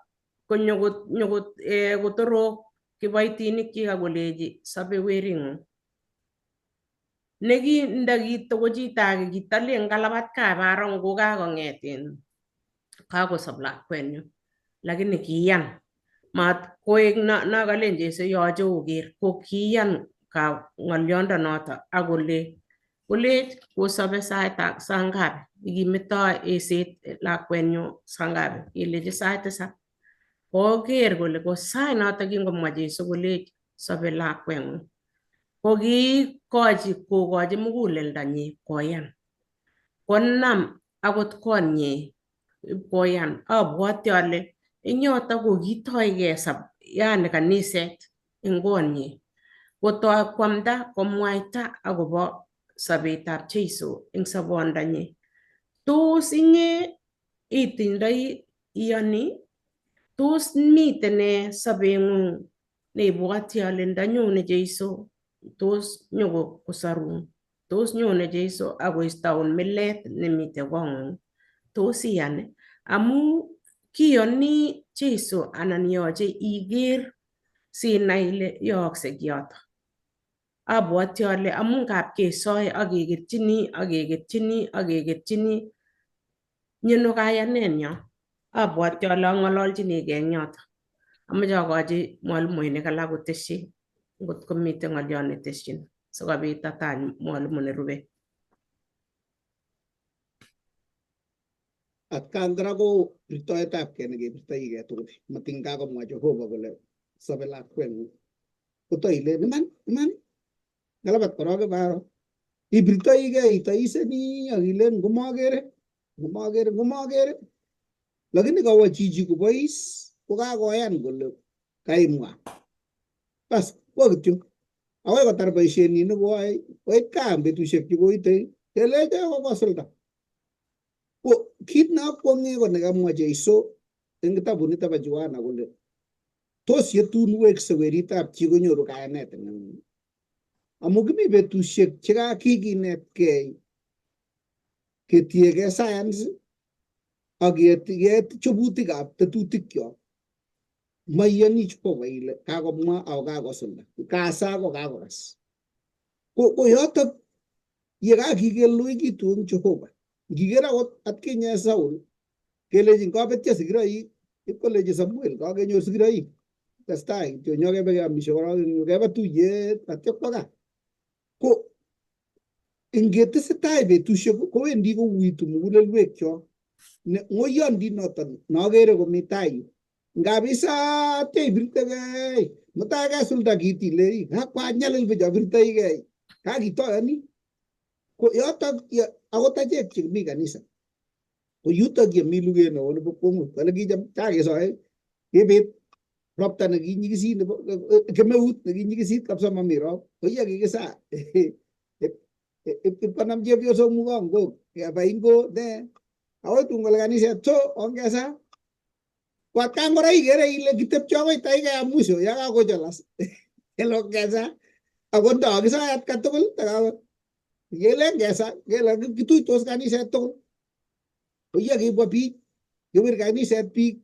kotorok kiboitinik chik akolechi sobe wering'ung. Ndakito chito age kitalen kalabat kabaro ngo kakong'et kakosop lakwenyu, lakini kiyan mat koek nakalen Jeiso yoche oker, ko kiyan ng'oliondonoto akole kolech kosobe saa ngapi, kimetoi eiset lakwenyu saa ngapi, kelechi sait 7. Koker kole ko sait noto kingomwa Jeiso kolech sobe lakweng'ung, ko kokochi muguleldanyi koyan, konam akot konyi koyan. Abwoti ale eng yoto ko kitoige yani kaniset eng konyi kotoi kwamda komwaita akobo sobetab Jeiso eng sobondanyi. Tos inye itindoi iyoni? Tos miten sobeng'ung neibwoti ale ndanyone Jeiso tos nyokosarun, tos nyone Jeiso akoistoun milet nemite kong'ung, tos iyan? Amu kiyoni Jeiso anan yoche iker sinai ile yookse kiyoto. Abwoti ale amu ngap kesoe akeketchini nyono kayanenyo, abwoti ale ang'ololchinigei eng yoto. Amoche akochi mwalimuinik alak kotesyi ngot komite ng'oliot netesyin sikobit atany mwalimu nerube. Atkan kora ko birtoetabkei nekebirtoigei tugul, matin kakomwa Jehova kole sobe lakweng'ung kotoilen iman ngalabat korok ibaro ibirtoigei itoiseni akilen ngomagere, lakini kawo chichi kobois kokakoyan kole kaimwa bas kwa kityo akoi kotar boisienyi nekoyoe koit kaa betusiek chekoite keleche kokosulda. Ko kit neakwong'e ko nekamwa Jeiso eng kitabut nito bo Johana kole tos yetun wekse weritab chi konyoru kayanet eng ng'ony. Amu kimi betusiek chekakikinetkei ketiegei science ak chobutikab tetutikyok, maiyoni Jehova ile kakomwa ako kakosulda, kasa ko kakokas. Ko yotok yekakikelluikitu eng Jehova. Ngiker akot atkinye Saul kelechin kabetyo sigiroik, ipkolechi Samuel kakenyor sigiroik, testai kityo nyokebe keamishe korok kebe tuyet atyo kwo gaa. Ko ingetesetai betusiek kowendi kouitu mugulelwekyok. Ng'oyondinoton nokere komi tai yu ngap isatyo ibirtegei mutai kesulda kit ile kakwanyalil bicho birtoigei kakitoyoni. Ko yotok akot achek chemi kanisa ko yutok yemi luget neo nebo kwong'ut kale kicham kakesoe kebet ropta nekinyikisit nebo kemeut nekinyikisit kabisa mami rop koiya kikisa ipkonam chepyosok mukongok keba ingo ne akoi tun kole kaniset so ongesa ko atkan kora ikere ile kitepche akoi taikei ab mwisho yakakocholas kele ongesa ako ndakisoe atkan tugul kele ngesa kele kituitos kaniset tugul koiya kibwa biik kewir kaniset biik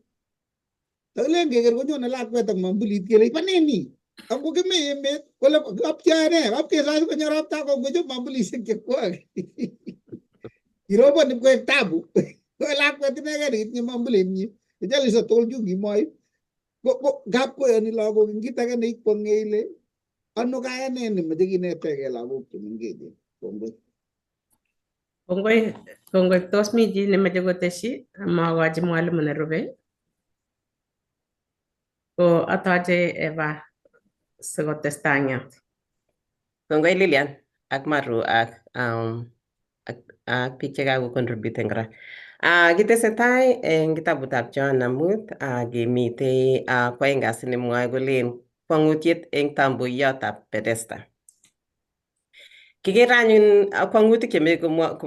takilen keker konyone lakwet ak mambulit kele ipaneni ako kimi emet kole kaptioe ne kapkesoe konyo ropta kongochop mambulisiek chekwak kirobon ipkoek tabu lakwet inegen itinye mambulenyi ijalisa tugul chu kimoi ngap koyoni lagok eng kit age neikwonge ile ano kayanet nemoche kinetege lagok chemengechen. Kongoi. Kongoi, tos mi chi nemoche koteshi amakochi mwalimu nerube? Ko atache Eva sikotestai eng yot. Kongoi Lilian ak Maru ak biik chekakocontributen kora. Kitesetai eng kitabutab Johana 5 kemitei kwaeng kasi nemwoe kolen kwangutiet eng tamboiyotab Bethesda. Kikere anyun kwangutik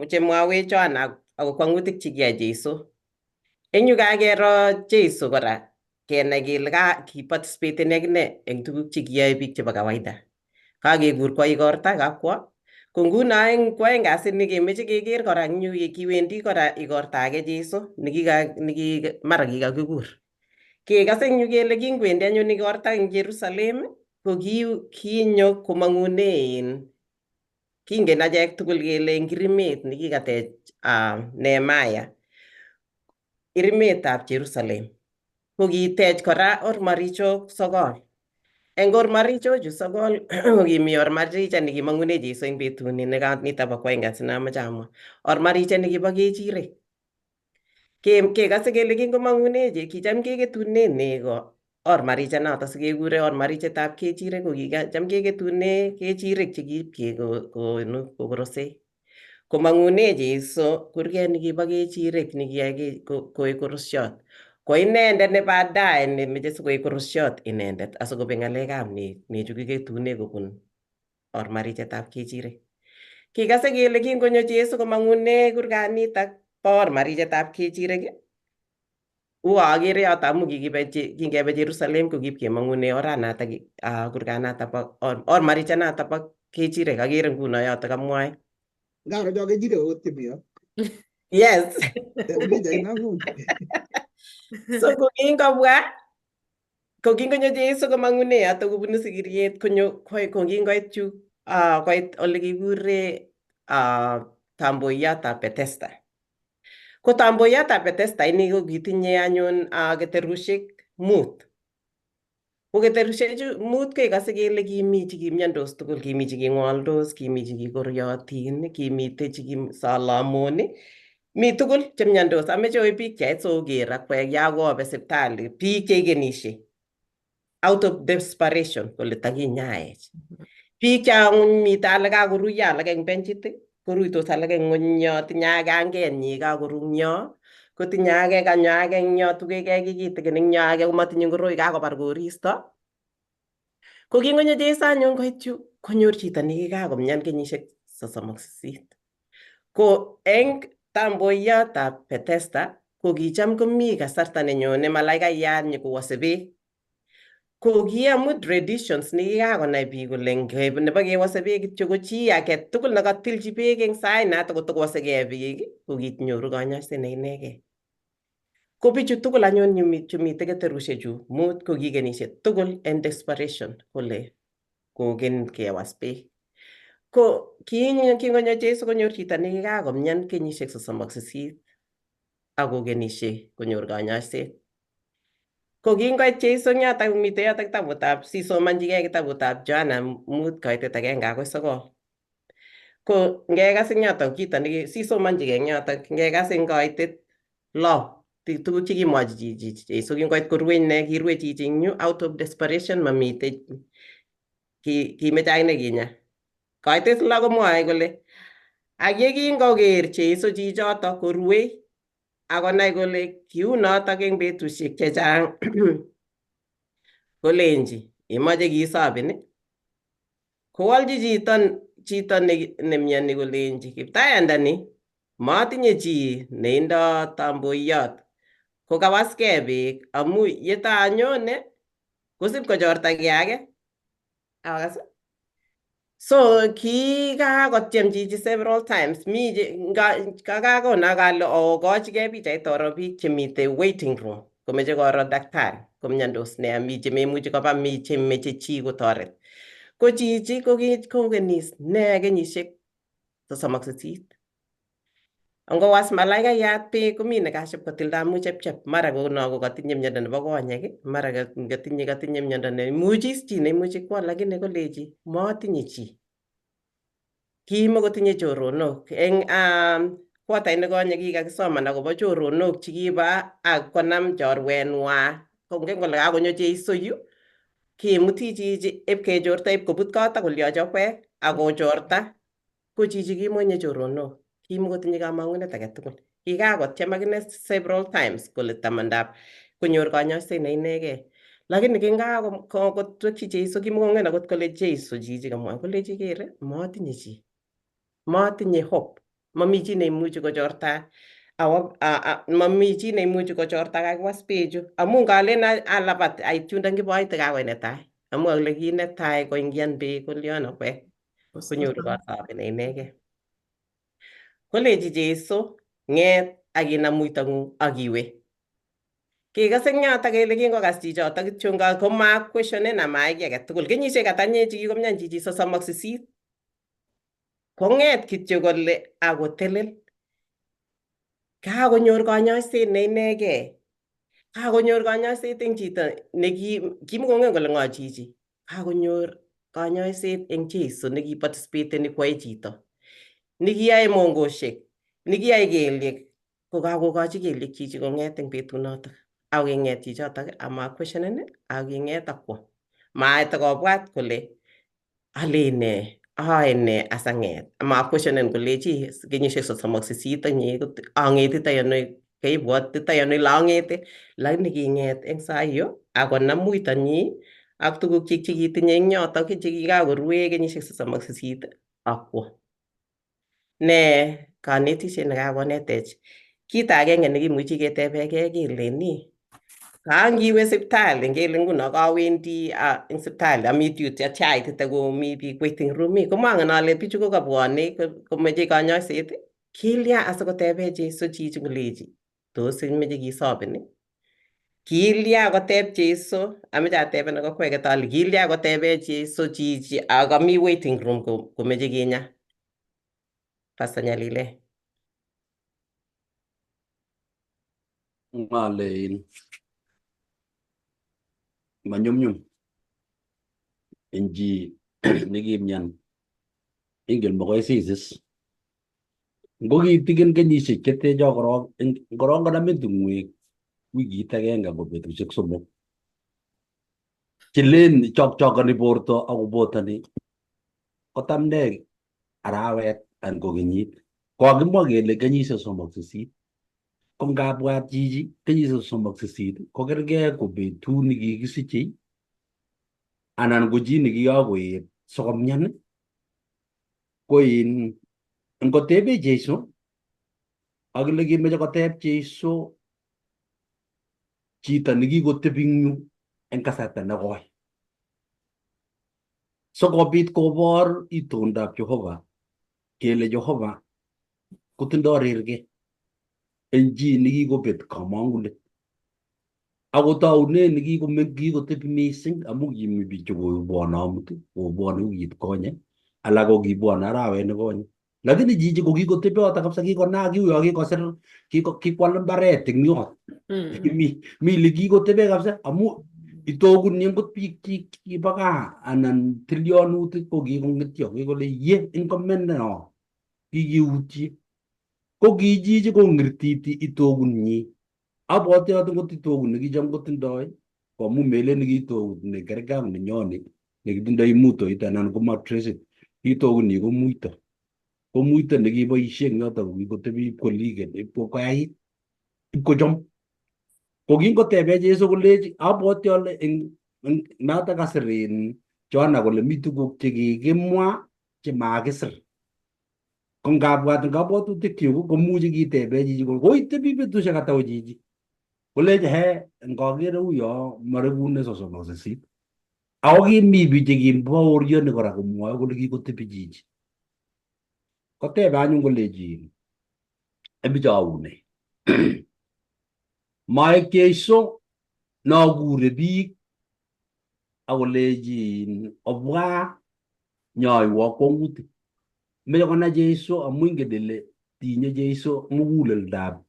chemwawech Johana ako kwangutik chekiyai Jeiso. Eng yu kakero Jeiso kora kenai kele kiparticipeten akine eng tuguk chekiyoe biik chebo kawaida. Kakekur kwa igorta kakwo. Ko nguno eng kwaeng kasi kemeche keker kora eng yu kiwendi kora igorta age Jeiso mara kikakikur. Kekase eng yu kele kingwendi anyun igorta eng Jerusalem ko kinyo komangune kingen achek tugul kele eng kirimet nekikatech Nehemia irimetab Jerusalem. Ko kitech kora ormarichok 9. Eng ormarichochu 9 kokimi ormaricha nekimangune Jeiso eng betuni nito bo kwaeng kasi namache amwa. Ormaricha nekibo kechirek. Kekase kele kingomangune kicham keketune nego ormaricha noto sikekure ormarichetab kechirek ko kicham keketune kechirek chekikonu kokorosei. Komangune Jeiso kurget nekibo kechirek nekiyai koek korosiot. Ko inendet ne baadaye nemeche sikoek korosiot inendet asikobek ngalekab nechu kiketune kobun ormarichetab kechirek. Kikase kele kingonyo Jeiso komangune kurganitak bo ormarichetab kechirek akere yoto amu kingebe Jerusalem ko kipkemangune oranatak kurganatak bo ormarichanatak bo kechirek. Akere nguno yoto kamwae. Ngaro cho kechirek okot chemi yo. Yes. So kingonyo Jeiso komangune yoto kobunu sigiriet kingoit yu koit ole kikure tamboiyotab Bethesda. Ko tamboiyotab Bethesda ini ko kitinye anyun keterushek 5. Ko keterushechu 5 kekase kele kimi chekimiondos tugul, kimi cheking'oldos, kimi chekikoryotin, kimitei chekisolomon, mi tugul chemiondos. Ameche oib pichait soker akwek yakobe sipitali biik cheikenisie out of desperation kole takinyaech. Biik cha mitei alak kakoruiyo alak eng benchit, koruitos alak eng ng'onyut, tinye age angenyi kakorung'yo, kotinye age kanyo age eng yo tugegei kitigin eng yo age komatinye ngoroik kakobar koristo. Ko kingonyo Jeiso anyun koit yu konyor chito nekikakomian kenyisiek 38. Ko eng tamboiyotab Bethesda ko kicham komi kasarta nenyone malaikayat nyikowase beek. Ko kiamu traditions nekikakonai biik kole nebo kewase beek kityo ko chi age tugul nekatilchi beek eng sait noto kotokowasegei beek ko kinyoru konyoiset ne inegei. Ko bichu tugul anyun chumite keterushechu 5 ko kikenisie tugul en desperation kole koken kewas beek. Ko kingonyo Jeiso konyor chito nekikakomian kenyisiek 38 akokenisie konyor konyoiset. Ko kingoit Jeiso yoto mitei yoto kitabutab sisomanchigei kitabutab Johana 5 koitet 1 akoi 9. Ko ngekas eng yoto chito sisomanchigei eng yoto ngekas eng koitet 6 tuguk chekimwochi Jeiso kingoit korue ine kirue chichi eng yu out of desperation mamitei kimeche akine kinya. Koitet 6 komwoe kole ak yekingoker Jeiso chichoto korue akonai kole kiunotok eng betusiek chechang kolenji imoche kisopin kowolchi chito nemioni kolenji kiptayandani matinye chi neindo tamboiyot ko kawaskei beek amu yetanyone kosip kochortagei age. So kikakotyem chichi several times kakakona kale okochigei pichait oro biik chemite waiting room komeche koro daktari komiondos nea, mi chememuchi koba, mi chemeche chi kotoret. Ko chichi kokenis ne kenyisiek 38. Ngowas malaikayat beek komi nekaship kotilda amu chepchep mara ko katinye miondo nebo konyek mara katinye miondo neimuchi chi neimuchi kwal lakini kolechi matinye chi kimakotinye choronok eng kwatait nekonye kikakisoman akobo choronok chikiba ak konam chorwenwa kongen kole kakonyo Jeiso yu kimuti chichi ipkechorta ipkobut kot akolyochi okwek akochorta ko chichi kimonye choronok kimakotinye kamang'unet agetugul kikakotyem akine several times kole tamandab konyor kanyoiset neinegei lakini kingakotwekyi Jeiso kimakongen akot kole Jeiso chichi kamwa kolechi kere matinye chi matinye hope mami chi neimuchi kochorta mami chi neimuchi kochorta kakiwas bechu amu ngalen alabat ait yundo kiboite kakoit netai amu ale ki netai koingian beek kolyon okwek konyoru kasabet neinegei kolechi Jeiso ng'et akinam muitong'ung akiwe kikase eng yoto kele kingokas chichoto kityo koma questionen amai ki agetugul kenyisiek ata inye chikikomyan chichi 38 kong'et kityo kole akotelel kakonyor kanyoiset neinegei kakonyor kanyoiset eng chito kimakongen kole ng'o chichi kakonyor kanyoiset eng Jeiso nekiparticipateni kwae chito nekiyae mongoshek nekiyae kelyek ko kakokochi kelyek chichi kong'et eng betunoto akeng'et chichotok ama questionen akeng'et akwo mait akobwat kole alen ne aae ne asang'et ama questionen kolechi kenyisiek 38 inye ang'etitoi ano kaibwotitoi ano ile ang'ete lakini king'et eng saiyo akonam muitonyi ak tuguk chik chekitinye eng yotok chekikakorue kenyisiek 38 akwo ne kanetisiet nekakonetech kit agenge nekimuchi ketebegei keleni kangiwe sipitali ngele nguno kawendi eng sipitali ami duty atya aitite komi biik waiting room komangen ale bichu kokabwone komeche kanyoiset kilya asikotebe Jeiso chichi kolechi tos imeche kisobin kilya koteb Jeiso ameche ateben akokweket ale kilya kotebe Jeiso chichi akami waiting room komeche kinya Pastor Nyalile ngalein manyumnyum eng chi nekimyan ingen makoi sisis ngokitikin kenyisiek chetecho korok konamin tung'wek wikit agenge ngo betusiek 3 chilen chokchokani borto akobotoni kotam ne arawet anan ko kenyit kokimwa kele kenyisiek 38 ko ngabwat chichi kenyisiek 38 ko kergei ko betut nekikisichei anan ko chi nekikakoet sikomyan ko ngotebe Jeiso akile kimeche koteb Jeiso chito nekikotebi eng yu eng kasarta nekoi sikobit kobor itondab Jehova kele Jehova kotindoi rirgei eng chi nekikobet kamang'unet akotoune nekikotebi mising amu kimi biik chekobwone amut kobwone wikit konye alak ko kibwone arawet nekonye lakini chichi ko kikotebi yoto kabisa kikonaak kiuyo kikosir kikwal mbaret eng yot mi lekikotebe kabisa amu itoguni ngot biik kibo gaa anan tilyonutik ko kikong'etyo kikole ye inkomeno kikiutye ko kichichi kong'irtiti itogunyi abwoti yoto ngot itogun nekicham kotindoi komu melen nekitogun nekergei ak nenyone nekitindoi mutoit anan ko mattressit kitoguni ko muito nekiboisie eng yoto kikotebi ipkoligen ipkoyait ipkochom ko kingotebe Jeiso kolechi abwoti ale eng noto kasirin Johana kole mi tuguk chekikimwa chemakisir ko ngabwat kabwatutik kyuk komuchi kitebe chichi koitebi betusiek ata chichi kolechi ngakere uyo marekune 38 ako kimi biik chekibaorioni kora komwoe kole kikotebi chichi kotebe anyun kolechi ebicho aune maek Jeiso nakure biik akolechi obwa nyoiwo kwong'utik meche konai Jeiso amu ingen ile tinye Jeiso muguleldab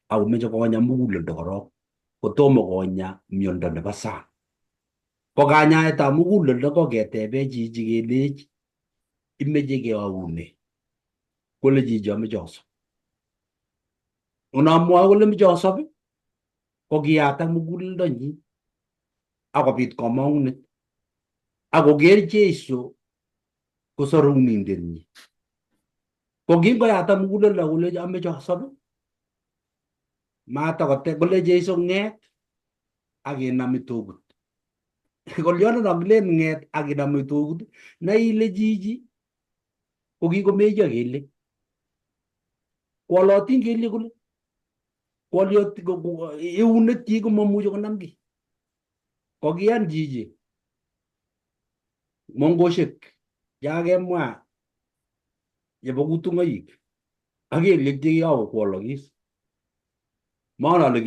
ako meche konya muguleldo korok kotomo konya miondo nebo sang. Ko kanyaetab muguleldo ko ketebe chichi kelech imeche keaune kole chichi ameche asop. Unamwoe kole meche asop ko kiyatak muguleldonyi akobit komong'unet akoker Jeiso ko sorunindenyi. Ko kingoyatak muguleldo kole ameche asop matakote kole Jeiso ng'et akinam itokut. Kolyono nakilen ng'et akinam itokut na ile chichi ko kikomeyo kele kwolotin kele kole kwalyot eunek chi komamuchi konam kiy. Kokiyan chichi mongoshek yakemwa yebo kutung'oik ak kelyek chekiyako kwolokis. Maana ale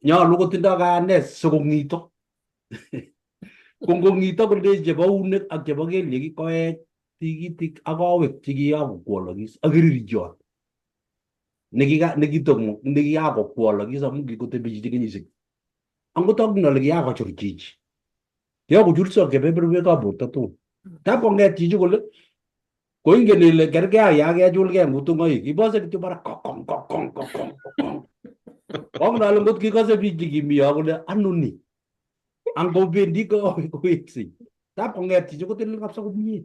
nyolu kotindoi kayanet sikong'ito. Ko ngong'ito kole chebo eunek ak chebo kelyek koech tikitik ak kowek chekiyako kwolokis ak kiririchot nekiyako kwolokis amu kikotebi chichi kenyisiek. Angotoku ale kiyakochur chichi. Kiyakochurso kebeberwekab borto tugul. Tap kong'et chichi kole koingen ile kergei ya kechulgei kutung'oik ibose kityo barak kokong kokong kokong kokong. Kong'ale ngot kikose biik chekimiyo kole ano ni angobendi koweksei. Tap kong'et chichi kotelel kabisa komie.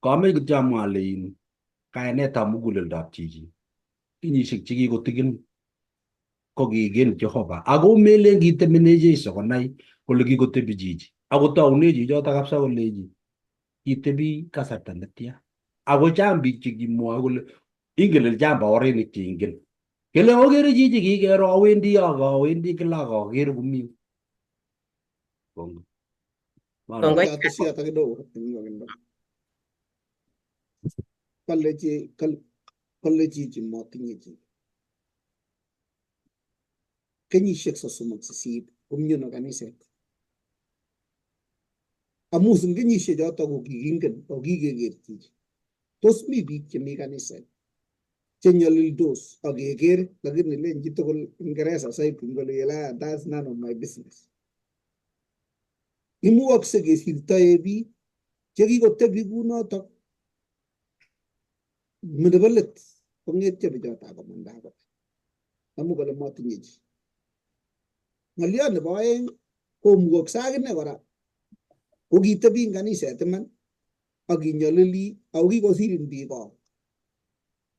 Kamech kityo amwa ale kayanetab muguleldab chichi kenyisiek chekikotigin ko kigen Jehova ako melen kitemene Jeiso konai kole kikotebi chichi ako taune chichoto kabisa kolechi kitebi kasarta netya. Ako chang biik chekimwoe kole ingen chang baorinik cheingen kele okere chichi kikero awendi kila akakere komie. Kale chichi motinye chi kenyisiek 38 komnyono kaniset amu en kenyisiek choto ko kikingen ko kikeker chichi. Tos mi biik chemi kaniset chenyolildos akeker lakini len chitugul Ingereza saiti ngole that's none of my business. Imuokse kesirtoe biik chekikotebi kunotok nebo let kong'etyo bichoto komanda akot amu kole motinye chi. Ng'olyot nebo oeng komukokse akine kora ko kitebi eng kaniset iman akinyolili ako kikosirin biik ko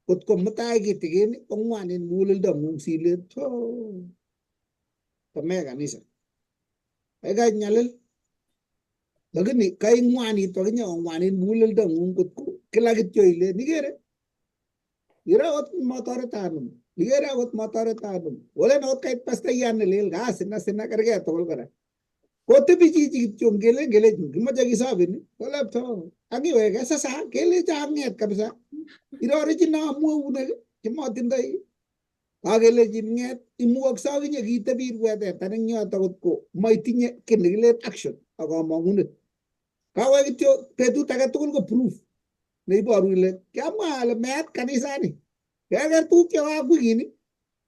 kotko mutai kitikin kong'wanen muguleldong'ung silet kome kanisa kaikai nyalil lakini kaing'wanit akinye kong'wanen muguleldong'ung kotko kila kityo ile nikere akot motoretanum ikere akot motoretanum olen akot kait pastayat nelel sina kergei tugul kora kotebi chichi kityo ngele kimoche kisopin kolepto akiweke sasa kele chang'et kabisa irorechino amweunek chemotindoi akelechin ng'et imuokse akinye kitebi irwetetan eng yoto kotko maitinye kiy nekilen action ak kamong'unet. Kawe kityo betut age tugul ko proof neiboru ile kiamwa ale meat kanisani keker tuguk chekab wikini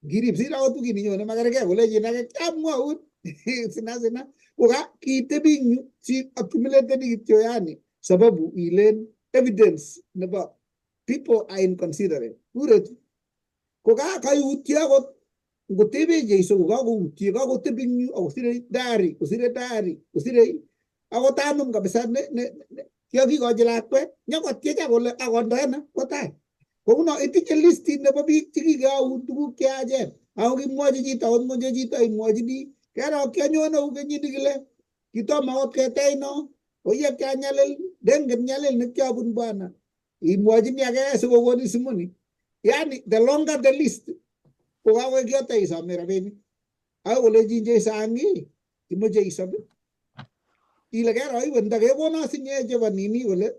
ngiripsir akot wikini nyone makergei kolechin ake kiamwaun sina koka kitebi eng yu si accumulateni kityo yani sababu ilen evidence nebo people are inconsiderate uretu koka kaiutyo akot ngotebe Jeiso kokakoutye kakotebi eng yu akosire diary akot anum kabisa kikikochi lakwet nyokotyecha kole akondoena kotai kouno itinye listit nebo biik chekikeaun tuguk cheyachen ako kimwochi chito akot ngonyo chito imwochini kero kianyone kou kenyit kile kitomo akot ketech no oye kianyalil dengen nyalil nekiabun bwana imwochini ake sikokonin simoni yani the longer the list kokakoi kioto isome rabinik ako kolechin Jeiso angi imoche isop ile kero iwe ndakekono sinye chebo nini kole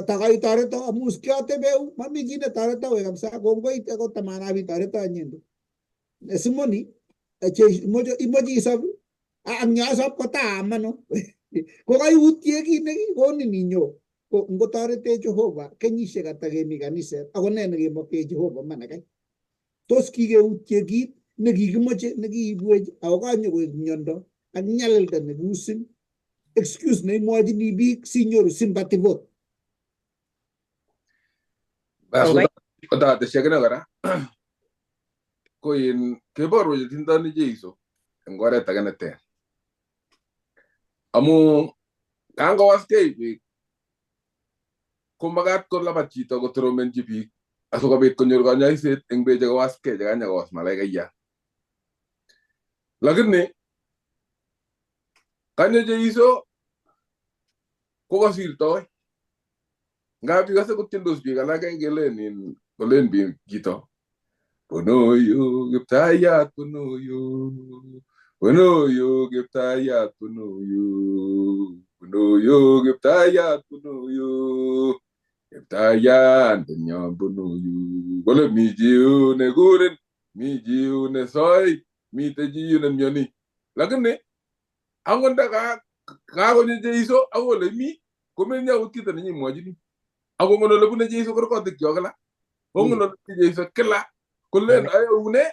takaitoreto amu kiatebeu mami chi netoreto we kabisa kongoi akot tamanab itoreto anyende simoni imoche isop ang nyasop kotaaman kokaiutye kit nekikonin inyo ko ngotorete Jehova kenyisiek ata kemi kaniset ako ne nekemoche Jehova manakai tos kikeutie kit nekikimoche nekiibwech ako kanyo koek miondo ak nyalilda nebusin excuse neimwochini biik sinyoru sympathy vote. Kotateshe kine kora ko in keborwech tindoni Jeiso eng oret age neter amu kangowaskei biik ko magat kolabat chito kotoromenchi biik asikobit konyor kanyoiset eng beek chekowaskei chekanyokowas malaikayat. Lakini kanyo Jeiso kokosirtoi ngap ikase kotiendos biik alake kolen biik chito Bonoyo Kiptayat Bonoyo Bonoyo Kiptayat Bonoyo Bonoyo Kiptayat Bonoyo Kiptayat nyo Bonoyo kole mi jiu ne kurin mi jiu ne soi mite jiu ne myoni lakini angonda kakonyo Jeiso akole mi komenya kito nenyimwochini ako ngono lebune Jeiso korkotik chokala ongono Jeiso kila kulen ayune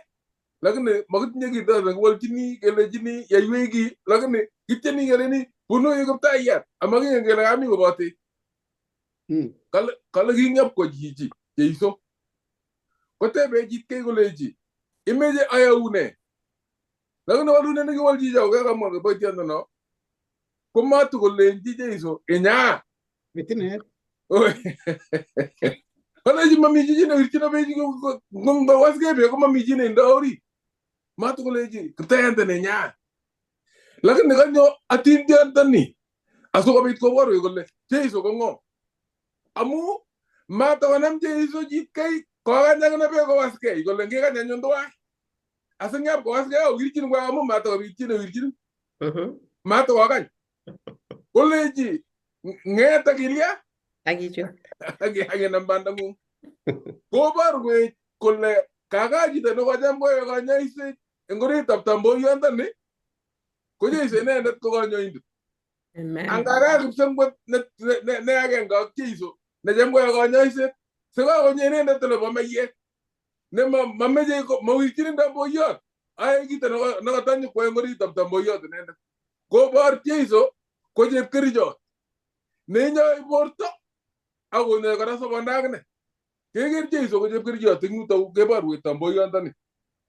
lakini makitinye kito nekiwolchini kelechini yaiweki lakini kityeni keleni Bonoyo Kiptayat amakinye kele kami kobote kale king'ep ko chichi Jeiso kotebe chitkei kolechi imeche ayaune lakini walune nekiwolchi chao kakamwa kiboitiondono komatukolenchi Jeiso inya Mitinet. Kalechi mami chichi newirchino bechi ngowaskei beek ko mami chi neindo orit matukolechi Kiptayat nenya lakini kanyo atindiondoni asikobit koborwech kole Jeiso ko ng'o amu matakonam Jeiso chitkei kokanyakina beek kowaskei kole ngikany anyun tuwai asing'ep kowaskei awirchin kwa amu matakobit chi newirchin matakokany kolechi ng'et akilya akichut akinam bandang'ung koborwech kole kaka chito nekocham koyoe kanyoiset eng oritab tamboyondoni ko Jeiso inendet ko kanyoindet. Angaka kipsengwet ne agenge ak Jeiso necham koyoe kanyoiset sikakonyo inendet olebo maiyek ne mameche mawirchin tamboyot ae kito nekatanyo koyoe eng oritab tamboyot inendet kobor Jeiso ko chepkerichot neinyoi borto akonyoe kora sobondo akine keker Jeiso ko chepkerichot eng yutok keborwech tamboyondoni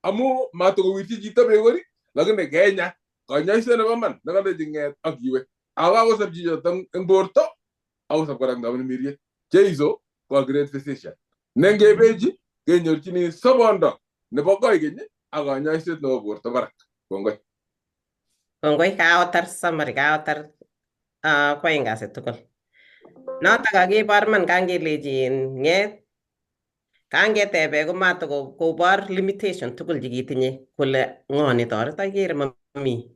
amu matukowirchi chito beek ori lakini kenya kanyoiset nebo man nekalechi ng'et ak iwe ako kakosop chichoto eng borto akosop kora eng tamirmiriet. Jeiso ko great physician ne ngebechi kenyorchini sobondo nebo koikeny ak kanyoiset nebo borto barak. Kongoi. Kongoi kaotar summary kaotar kwaeng kasit tugul. Notok kakibor man kangelechi ng'et kangetebe ko matakobor limitation tugul chekitinye kole ng'o netoreto ikere mami.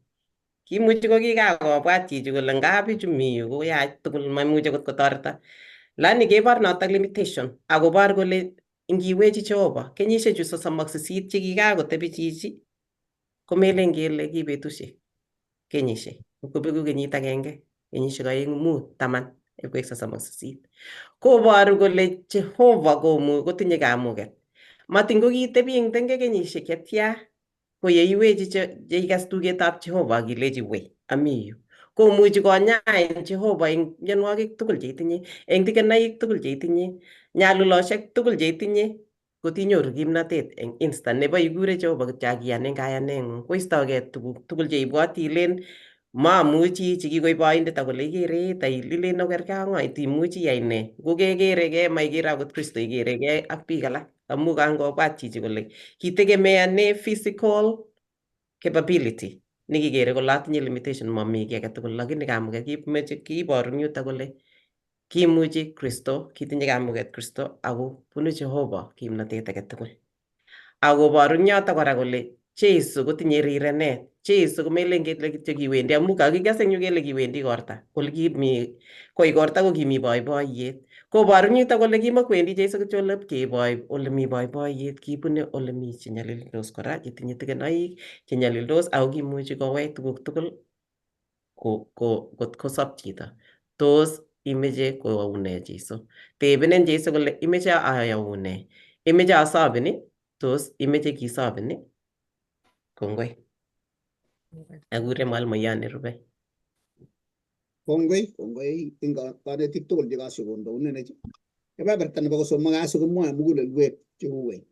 Kimuchi ko kikakobwat chichi kole ngap bichu mi yu koyach tugul maimuchi kot kotoreto. Lakini kebor notok limitation akobor kole ngiwechi Jehova kenyisiechu 38 chekikakotebi chichi komelen kele ki betusiek kenyisiek kobeku kenyit agenge kenyisiek 2, 5, 10 ipkoek 38 koboru kole Jehova kotinye kamuget matin ko kitebi eng tenge kenyisiek chetya ko yeiwechi yeikas tugetab Jehova akilechi wei ami yu komuchi konyain Jehova eng mionwogik tugul cheitinye eng tikenoik tugul cheitinye nyalulosiek tugul cheitinye kotinyoru kimnatet eng instant nebo ikure Jehova kityo akiyan eng kayaneng'ung koistogei tuguk tugul cheibwoti ilen mamuchi chikikoib boindet akole ikere ilen okerkei ak ng'o itimuchi iyai ne kokekerekei maikere akot Kristo ikerekei ak biik alak amu kangobwat chichi kole kitegemeane physical capability nekikere kole atinye limitation mami kiy agetugul lakini kamuget kiiboru eng yutok kole kimuchi Kristo kitinye kamuget Kristo ako bunu Jehova kimnatet agetugul akoboru eng yotok kora kole Jeiso kotinye rirenet Jeiso komelen kele kityo kiwendi amu kakikas eng yu kele kiwendi igorta kole kimi ko igorta ko kimi boiboiyet koboru eng yutok kole kimakwendi Jeiso kityo ole mi boiboiyet kibune ole mi chenyalildos kora chetinye tikenoik chenyalildos ako kimuchi kowech tuguk tugul kosop chito tos imeche koyaune Jeiso. Tebenen Jeiso kole imeche ayaune. Imeche asabeni, tos imeche kisabeni. Kongoi. Agure mwalimuyan nerube. Kongoi ing kanetik tugul chekasikondo nechu. Kebeberta nebo kosomok asikomwoe mugulelwek cheuwen.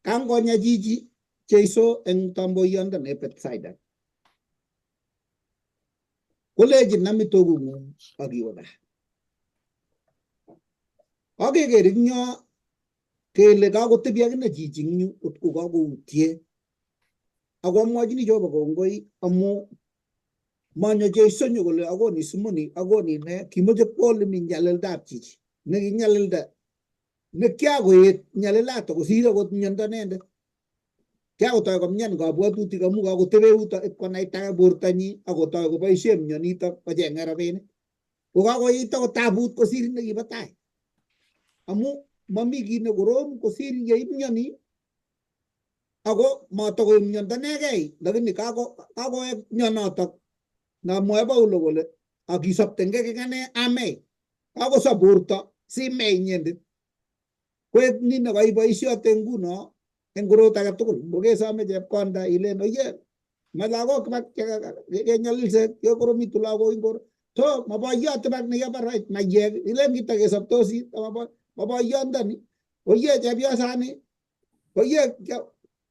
Kangonya chichi Jeiso eng tamboyondon Bethsaida. Kolejin amitwogikng'ung akiwe gaa. Akeker ing yo kele kakotebi akine chichi ing yu kot ko kakoutie. Ako amwachini Jehova kongoi amu manyo Jeiso nyo kole akoni simoni akoni ne kimoche kwol mi nyaleldab chichi. Nekinyalilda nekiakoet nyalilato kosir akot miondo nendet. Kiakotoi komyan kabwatutik amu kakotebe yuto ipkonaita bortanyi akotoi koboisie mionitok kocheng'e rabinik. Ko kakoit akot tabut kosir nekibo tai. Amu mami kiy ne korom kosir yeimyoni ako matakoek miondo negei lakini kakoek mionotok na mwae Paulo kole akisoptengei kikane amei. Kakosop borto simei inyendet. Koek ni nekaiboisiote nguno eng korot age tugul. Ngokesome chepkonda ilen oye ma lagok bak kenyalilse kekoromitu lagok ing koro. To maboiyot bak nekiabarait mayek ilen kitakesoptosi maboiyondoni. Oye chepyosani oye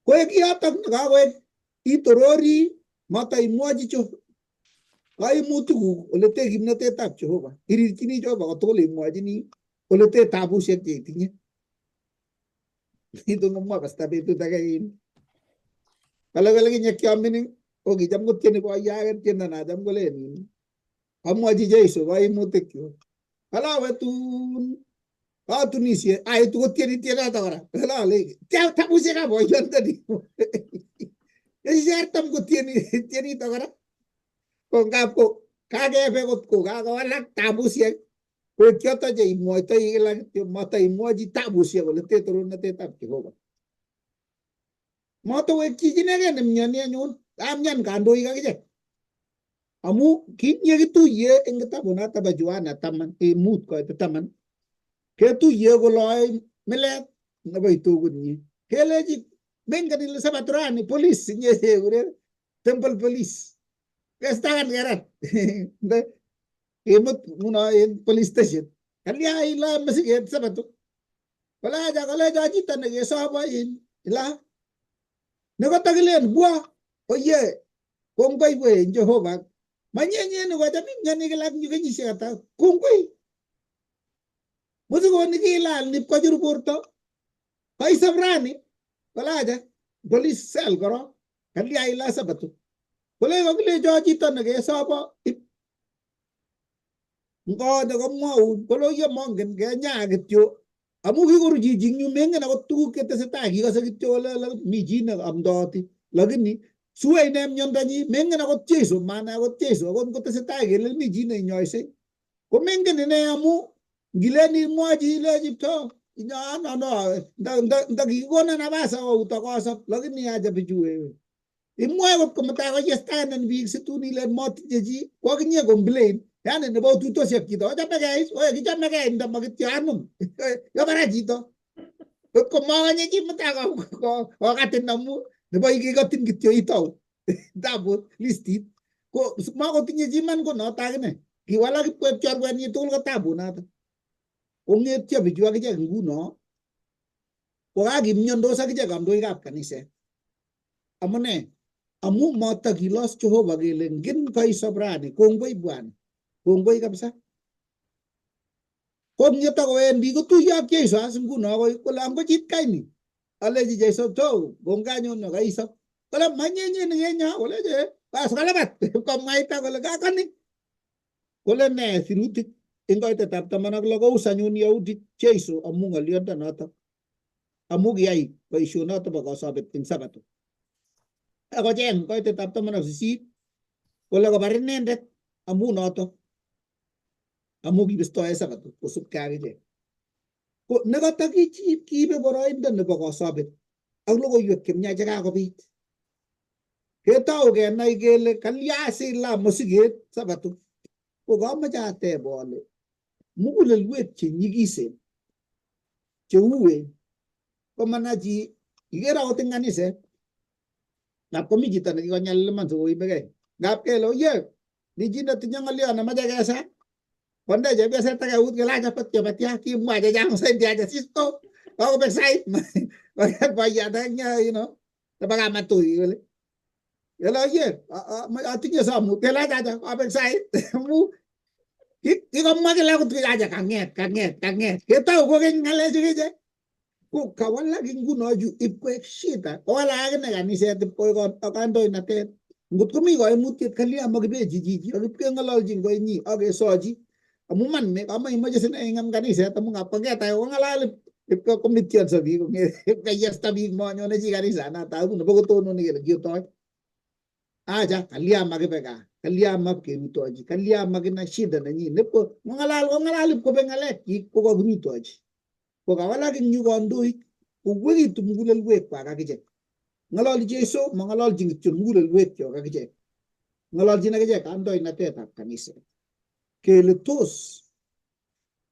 koek yotok nekakoek itorori mataimwochi kaimutikuk olete kimnatetab Jehova. Irirchini Jehova kotugul imwochini olete tabusiek cheitinye. Itu ngomwa pasta betut age in. Kale kinye kiamining ko kicham kotieni boiyaken tiendo nacham kolen amwochi Jeiso kaimutikchuk. Kalawe tun katunisie aitu kotieni tienoto kora. Kalale tabusiekab boiyondoni. Yesartam kotieni to kora. Ko ngap ko kakebe kot ko kakowalak tabusiek. Koek choto che imwoitoi kila kityo mataimwochi tabusiek kole te toronatetab Jehova. Matowek chichi inegei nemyoni anyun amyan kandoik akichek. Amu kinyekituye eng kitabunoto bo Yohana 5:10 ketuye koloe milet nebo itogunyi. Kelechi mengen ile sabat rani police inye kure temple police. Kestakan kerat. Imut nguno en police station. Kalya ila masiget sabatu. Kaleja chito nekesabo ila. Nekotakilen bwa oye kongoi we Jehova. Manyenye ni kwa jami nyani kila kenyisiek ata kongoi. Musikoni kilal nip kochur borto. Kaisab rani. Kalaja police cell koro. Kalya ila sabatu. Kaleja chito nekesabo ngode komwaun kolo ye mongen kenya kityo amu kikoru chichi nyu mengen akot tuguk chetesetai kikose kityo mi chi ne amdoti lakini suwe ine myondonyi mengen akot Jeiso mana akot Jeiso akot kotesetai kele mi chi ne inyoise ko mengen ine amu ngileni mwachi ile chipto nda kikona nafasi utokosop lakini acha bichu wewe imwae kot komutai koyestanen biik situn ile motinye chi kokinye complain. Yani nebo tutosiek chito ochapekei oye kichomekei nda makityanum yobara chito kot komokanye chi mutai kokatin amu nebo ikikotin kityo itou tabut listit ko makotinye chi man ko noto akine kiwalak ipkwek chorwenyi tugul ko tabunoto kong'etyo bichu akichek nguno kokakimiondos akichek kandoikab kaniset. Amune amu matakilos Jehova kele ngin kaisop rani kongoi Bwana. Kongoi kabisa. Ko ngeta kowendi kotuiyo ak Jeiso as nguno kole angochit kaini. Alechi Jeiso to konganyun kaisop. Kole manyenye ni kenya koleche bas kalabat komwaita kole kakani. Kole ne sirutik eng koitetab 16 kous anyun yautik Jeiso amu ng'oliondonoto. Amu kiyai boisionoto bo kasobet eng sabato. Akocheng koitetab 18 kole kobar inendet amu noto. Amu kibistoe sabato kosubkei akichek. Ko nekatakichip kiibe boroindo nebo kasobet ak logoiwek chemiach chekakobit. Ketau kenai kele kalya sila mosiget sabato. ko kamache ateb ale mugulelwek che nyigisen che uwen komanachi igera akot eng kaniset ngap komi chito nekikonyalil iman sikoibegei ngap kele oye ni chi netinye ng'olyon nemache kesa konde chepyoset ak eut kelach akot chebatya kimwa chechang saidi acha sisto kakobek sait koket boiyot you know nebo kamatui kole kele oye atinye samut kelach acha kakobek sait amu kikomwa kila akot acha kang'et ketau kokeny ng'alechu kiche ko kawalak nguno chu ipkoek shida kowalak akine kaniset ipkoek kandoinatet ngot komi koimutiet kalya makibechi chichi akipkeng'ololchin koinyi akesochi amu man kamaimache sine ing'em kaniset amu ngap kongetai kong'alal ipkomitionso biik ipkoyesta biik manyone chi kanisanata aku nebo kotononi kele kiotoi acha kalya makibe gaa kalya mapkerutochi kalya makina shida nenyi nipko kong'alal ipkobek ng'alekchik kokakirutochi kokawalak ing yu kandoik kowekitu mugulelwek kwak akichek ng'ololi Jeiso mang'ololchin kityo mugulelwek chok akichek ng'ololchin akichek kandoinatetab kaniset kele tos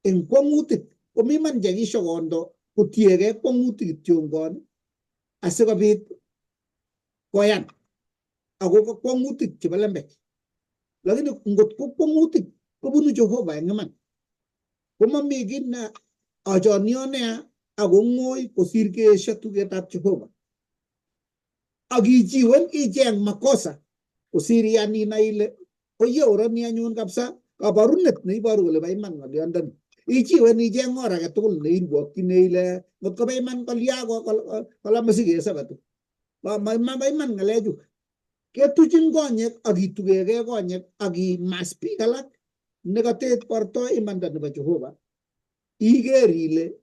eng kwang'utik komi man chekisho kondo kotiegei kwang'utik kityongon asikobit koyan ako kwang'utik chebo lembech lakini ngot ko kwang'utik kobunu Jehova eng iman komami kit na achonio nea ako ng'oi kosir keesho tugetab Jehova akichiwen icheng makosa kosir iyan inai ile oye oroni anyun kabisa kabarunet neiboru kole bo iman ng'olyondoni ichiwen icheng or age tugul neirwokchine ile ngot ko bo iman kolya kolama sikesabatu bo iman ng'alechu ketuchin konyek akitugegei konyek akimas biik alak nekatet bortoi imanda nebo Jehova iker ile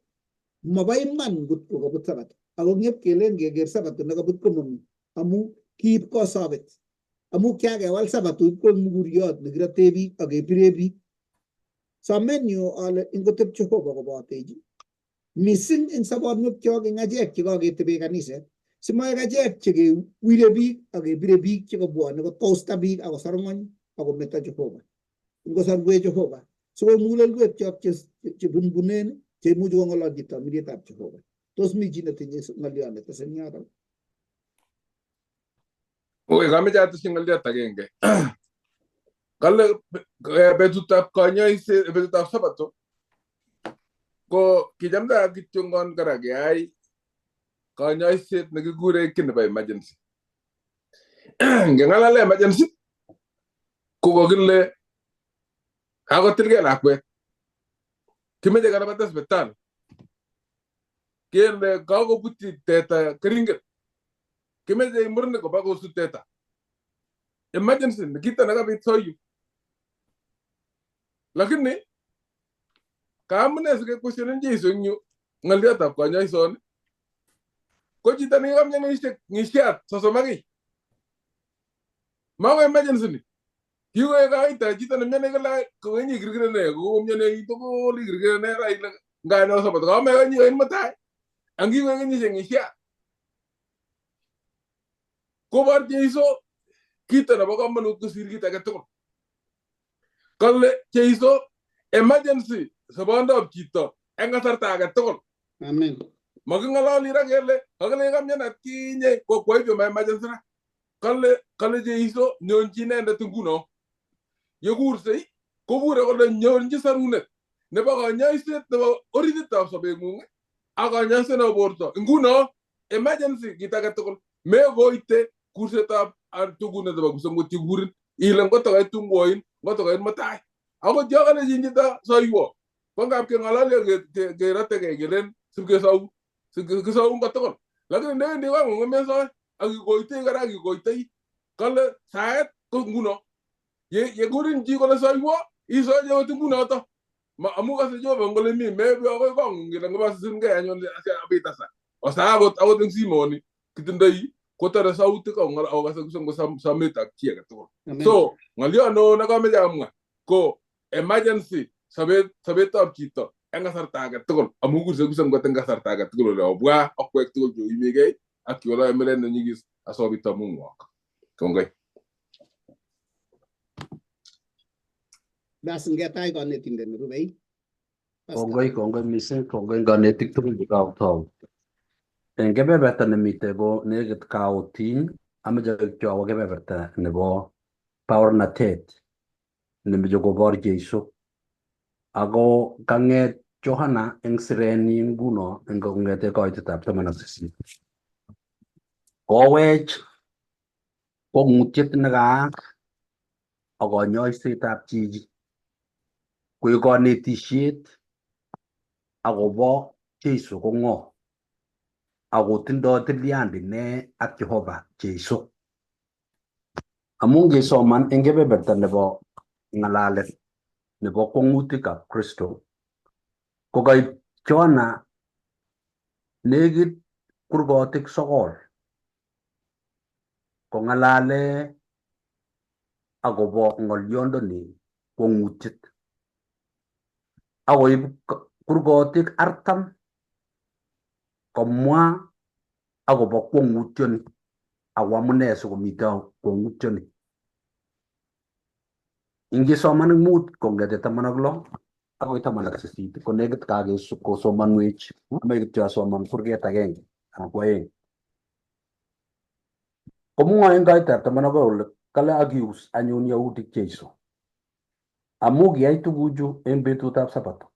mabo iman ngot ko kabut sabato ako ngep kelen keker sabato nekabut komami amu kiib kosobet amu kyakewal sabato ipko mukuriot nekirate biik akebire biik somen yu ale ingotep Jehova kobotechi mising eng sobonwek kyok eng achek chekaketebe kaniset simaek achek chekewire biik akebire biik chekabwone kotosta biik akosor ng'ony akometo Jehova ngosorwech Jehova siko mugulelwek chok chebunbunen cheimuchi kong'ololchi tamirietab Jehova tos mi chi netinye ng'olyon netese eng yoto kameche atesyi ng'olyot agenge kale betutab kanyoiset betutab sabato ko kichamda kityongon kora keyai kanyoiset nekikure ki nebo emergency ngeng'alale emergency ko kokile kakotilgei lakwet kimeche karabata sipitali kele kakobutyi teta keringet kimeche murenik koba kosut teta emergency kita nekabit soyu lakini kaamune sikekwestionen Jeiso eng yu ng'olyotab kanyoisoni ko chito nekikamionishek ng'isiat 30 mako emergency ni kikoek kawaita chito nemioni kila kokenyi kirkirene komioni tugul ikirkirene ra ile nganyo sabato kamekanyi koin mutai angikoek kenyisiek ng'isiat kobor Jeiso kito nebo komonut kosir kit age tugul kale Jeiso emergency sobondab chito eng kasarta age tugul amen making'ololi ra kele kakile kamyan atkinye kokwait ma emergency ra kale Jeiso nyonchi inendet nguno yekursei kobure kole nyonchi sarunet nebo kanyoiset nebo orititab sobeng'ung ak kanyoiset nebo borto nguno emergency kit age tugul mekoite kursetab tugunet nebo kipsengwet chekurin ile ngotokoit tungwoin ngotokoit mutai akot yo kale chito soiwo ko ngap keng'ololyo kerotegei kelen sibkesou ngotugul lakini ndewendi kong'ung mesoi akikoitoi kora akikoitoi kale saet ko nguno yekurin chi kole soiwo isoe akot ngunoto amu kase Jehova ngole mi mebi akoi kong'ung kele ngobasisingei anyun abitasa osa akot eng simoni kitindoi kotore sautik akokase somet ak chi age tugul so ng'olyon neo nekameche amwa ko emergency sobetab chito eng kasarta age tugul amu kurse ngot eng kasarta age tugul ole obwa akwek tugul cheimigei ak kioloe milet nenyigis asobit amung'wok kongoi bas ngetai konetindet nerubei. Kongoi mising, kongoi kanetik tugul chekakotau. En kebeberta nemite ko nekit kaotin, ameche kityo awo kebeberta nebo baornatet nemeche kobor Jeiso. Ako kang'et Johana eng sirenyi nguno eng kong'ete koitetab 18. Kowech kwong'utiet nekaak ak kanyoisetab chichi koek kanetisiet akobo Jeiso ko ng'o ako tindoi tilyandit ne ak Jehova Jeiso. Amu ngesoman eng kebeberta nebo ng'alalet nebo kwong'utikab Kristo kokaib Johana nekit kurgotik 9 kong'alale akobo ng'olyondoni kwong'utiet. Akoib kurgotik 40 komwa akobo kwong'utioni ako amune sikomite kwong'utioni. Ingesoman eng 5 kong'ete 16 akoi 18 ko nekit kakosomanwech. Amoe kityo asoman kurget agenge anan ko aeng. Komwoe eng koitab 10 kole kale akius anyun Yahudik Jeiso amu kiyai tuguchu eng betutab Sabato.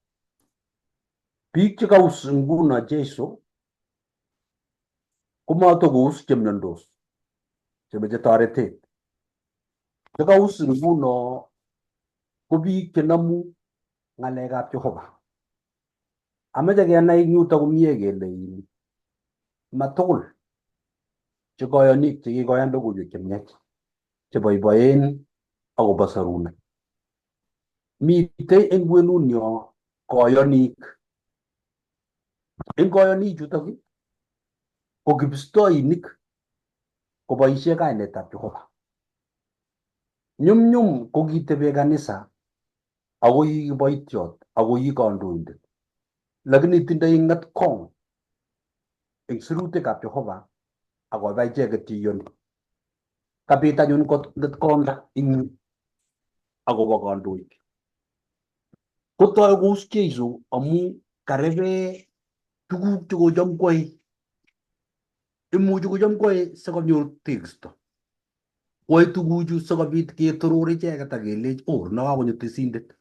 Biik chekaus nguno Jeiso komatokous chemiondos chemeche toretet. Chekaus nguno ko biik chenomu ng'alekab Jehova. Ameche kenai eng yuto komie kele matugul che koyonik chekikoyan logoiwek chemiach cheboiboen akobo sorunet. Mitei eng kwenunyo koyonik. Eng koyonik chutok ko kipstoinik koboisie kainetab Jehova. Nyumnyum ko kitebe kanisa ako ii kiboitiot ako ii kandoindet, lakini tindoi ng'etkong eng sirutikab Jehova akoba icheket cheiyoni. Kabit anyun ng'etkonda ing akobo kandoik. Kotoi kous Jeiso amu karebe tuguk chekocham kwae. Imuchi kocham kwae sikonyor tekisto. Kwae tuguchu sikobit ketoror icheket akelech nakakonyo tesindet.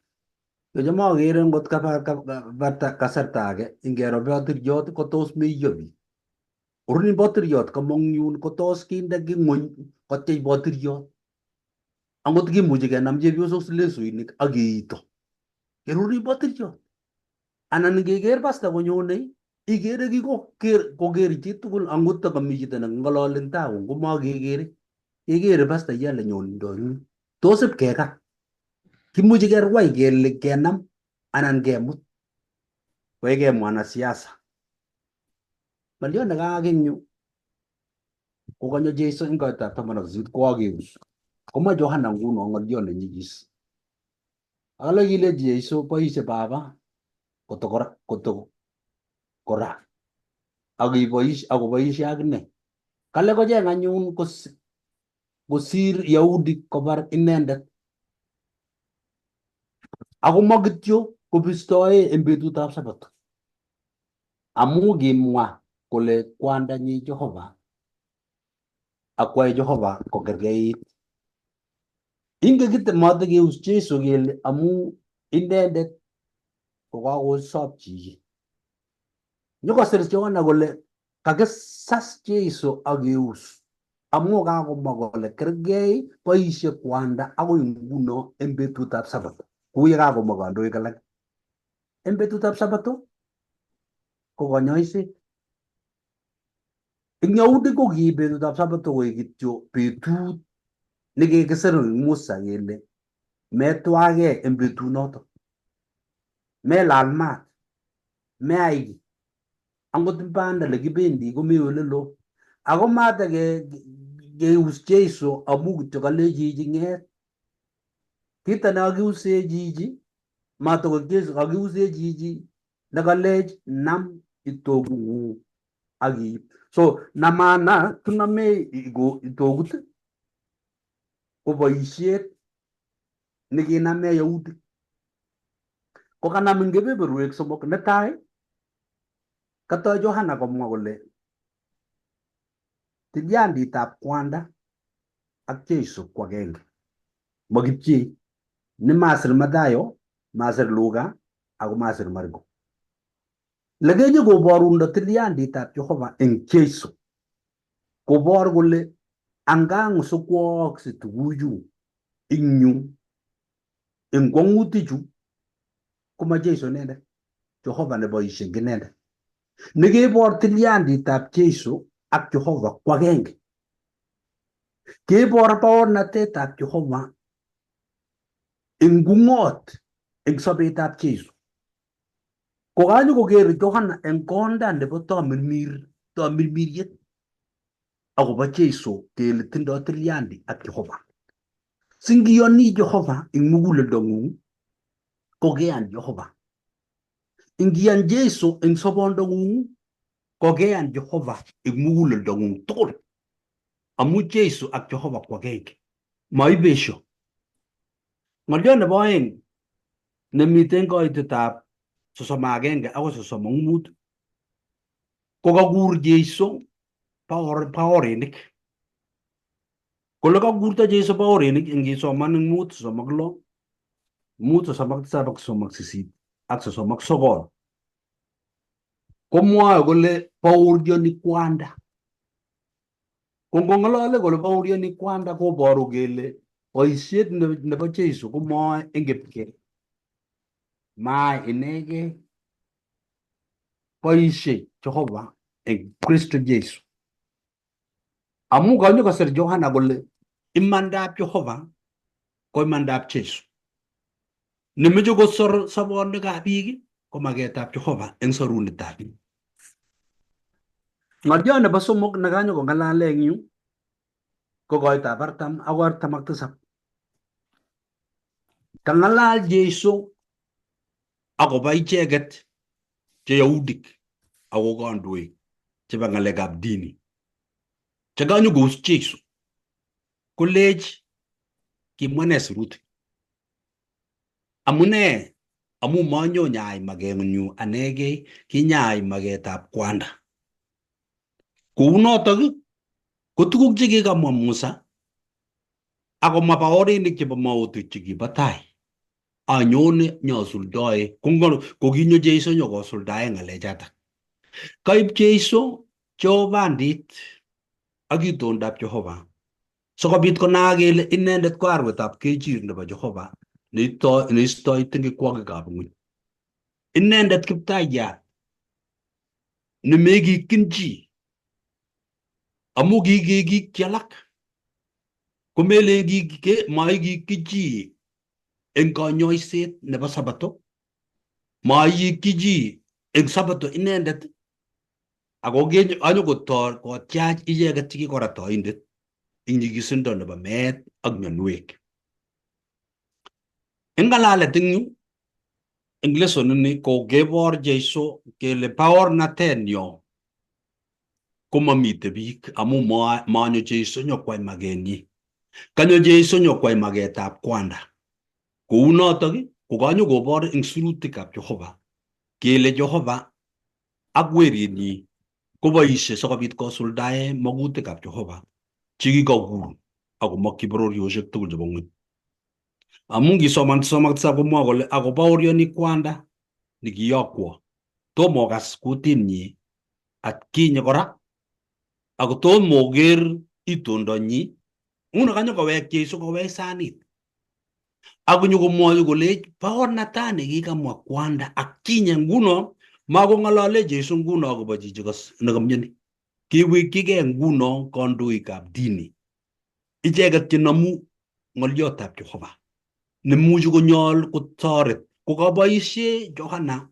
Yocham akere ngot kabata kasarta age ingero botiryot ko tos meiyo biik. Orin botiryot kamong yun ko tos kinde ng'ony kotyech botiryot. Angot kimuchi kenam chepyosok lesoinik ak keito. Kerorin botiryot. Anan ngeker pasta konyone ikere koker chitugul angot takami chito nekang'ololi eng tai ngomakekere. Ikere pasta yale nyondoi. Tos ipkeka. Kimuchi kerwai kele kenam anan kemut. Koeke mwanasiasa. Ng'olyot nekaak eng yu kokanyo Jeiso eng koitab 18 kokakeus. Komoe Johana nguno ng'olyot nenyigis. Akale kilechi Jeiso boisie Baba kora akoboisie akine. Kale kocheng anyun kosir Yahudik kobar inendet. Ako makityo kobistoe eng betutab Sabato. Amu kimwa kole kwandanyi Jehova akwae Jehova kokerkeit. Ingekite matekeus Jeiso kele amu inendet kokakosop chichi. Nyokosir Johana kole kakisas Jeiso akeus amu kakomwa kole kergei boisie kwanda akoi nguno eng betutab Sabato. Kou ye kakomwa kandoik alak. Eng betutab Sabato ko kanyoiset. Eng Yahudik ko ki betutab Sabato koek kityo betut nekikisir eng Musa kele metwage eng betunoto. Melal maat. Meyai kiy. Angot banda lekibendi komi ole lo. Ako matakeus Jeiso amu kityo kale chichi ng'et. Kito nekakiuse chichi matokok Jeiso kakiuse chichi nekalech nam itokung'ung akiib. So namana kiname itokut ko boisiet nekiname Yahudik. ko kanam ing kebeberwek somok. Netai katoi Johana komwa kole tilyanditab kwanda ak Jeiso ko agenge, makipchei. Ni masir Mathayo, masir Luka ako masir Marko. Lekenye koborundo tilyanditab Jehova eng Jeiso kobor kole angang sukwookse tuguchu ing yu eng kwangutichu koma Jeiso inendet, Jehova neboisie eng inendet. Nekebor tilyanditab Jeiso ak Jehova ko agenge. Kebor baornatetab Jehova eng kung'ot eng sobetab Jeiso. Kokanyo koker Johana eng konda nebo tamirmiriet akobo Jeiso kele tindoi tilyandi ak Jehova. Singiyoni Jehova eng muguleldong'ung ko keyan Jehova. Ingiyan Jeiso eng sobondong'ung ko keyan Jehova eng muguleldong'ung tugul. Amu Jeiso ak Jehova ko agenge, maibesho. Ng'olyot nebo aeng nemiten koitetab 31 akoi 35 ko kakur Jeiso baorinik. Kole kakurto Jeiso baorinik ingisoman eng 5:36, 5:37 ak 38 ak 39 komwoe kole baorioni kwanda. Ko ngong'olole kole baorioni kwanda koboru kele boisiet nebo Jeiso komoe eng kipkei, ma inegei, boisie Jehova eng Kristo Jeiso. Amu kanyo kosir Johana kole imandab Jehova ko imandab Jeiso. Nemeche kosor sobonwekab biik ko magetab Jehova eng sorunetab biik. Ng'olyot nebo somok nekanyo kong'alale eng yu ko koitab 40 akoi 47. Kang'alal Jeiso akobo icheket che Yahudik ako kandoik chebo ng'alekab dini chekanyo kous Jeiso kolech kimwa ne sirutik. Amune? Amu manyo nyai magenyu anegei, kinyai magetab kwanda. Kounotok ko tuguk chekikamwa Musa ako mabaorinik chebo mautik chekibo tai anyone nyosuldae kokinyo Jeiso nyokosuldae ng'alechatak. Kaib Jeiso Jehovandit ak itondab Jehova sikobit konaak kele inendet ko arwetab kechir nebo Jehova neistoi tingikwokikab ng'ony. Inendet kiptaiyat nemekikyin chi amu kikikyi alak komele maikikyi chi eng kanyoiset nebo Sabato, maikikyi chi eng Sabato inendet ako anyo kotyach icheket chekikoratoindet eng nyigisindo nebo meet ak mionwek. Eng ng'alalet eng yu eng lesson ini ko kebor Jeiso kele baornatenyo komamite biik amu manyo Jeiso nyokwai magenyi. Kanyo Jeiso nyokwai magetab kwanda. Kounotok kokanyo kobor eng sirutikab Jehova kele Jehova ak werinyi koboisie sikobit kosuldae magutikab Jehova chekikakur akomokyi bororiosiek tugul chebo ng'ony. Amu ngisoman 37 komwa kole ako baorioni kwanda nikiyokwo tomo okas kutinyi atkinye kora ako tomo oker itondonyi. Nguno kanyo kowek Jeiso kowech sanit akonyo komwochi kolech baornatani kikamwa kwanda atkinye. Nguno makong'alale Jeiso nguno akobo chichi nekamyoni, kiwekyigei nguno kandoikab dini icheket chenomu ng'olyotab Jehova nemuchi konyol kotoret kokaboisie Johana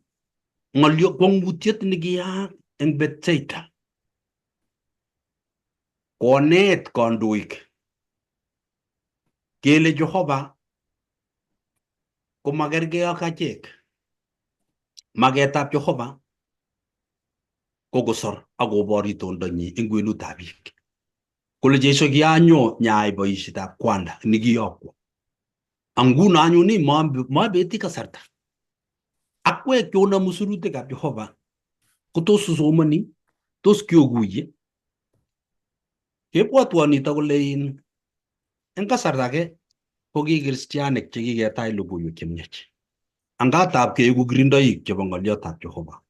kwang'utiet nekiyaak eng Bethsaida konet kandoik kele Jehova ko makergei ak achek. Magetab Jehova ko kosor akobor itondonyi eng kwenutab biik. Kole Jeiso kianyo nyai boisietab kwanda nikiyokwo. Nguno anyun mabeti kasarta akwek chonamu sirutikab Jehova ko tos usomani, tos kiokuye. Kebwotwon nito kole eng kasarta age ko ki kristianik che kiketach logoiwek chemiach. Angatab keigu kirindoik chebo ng'oliotab Jehova.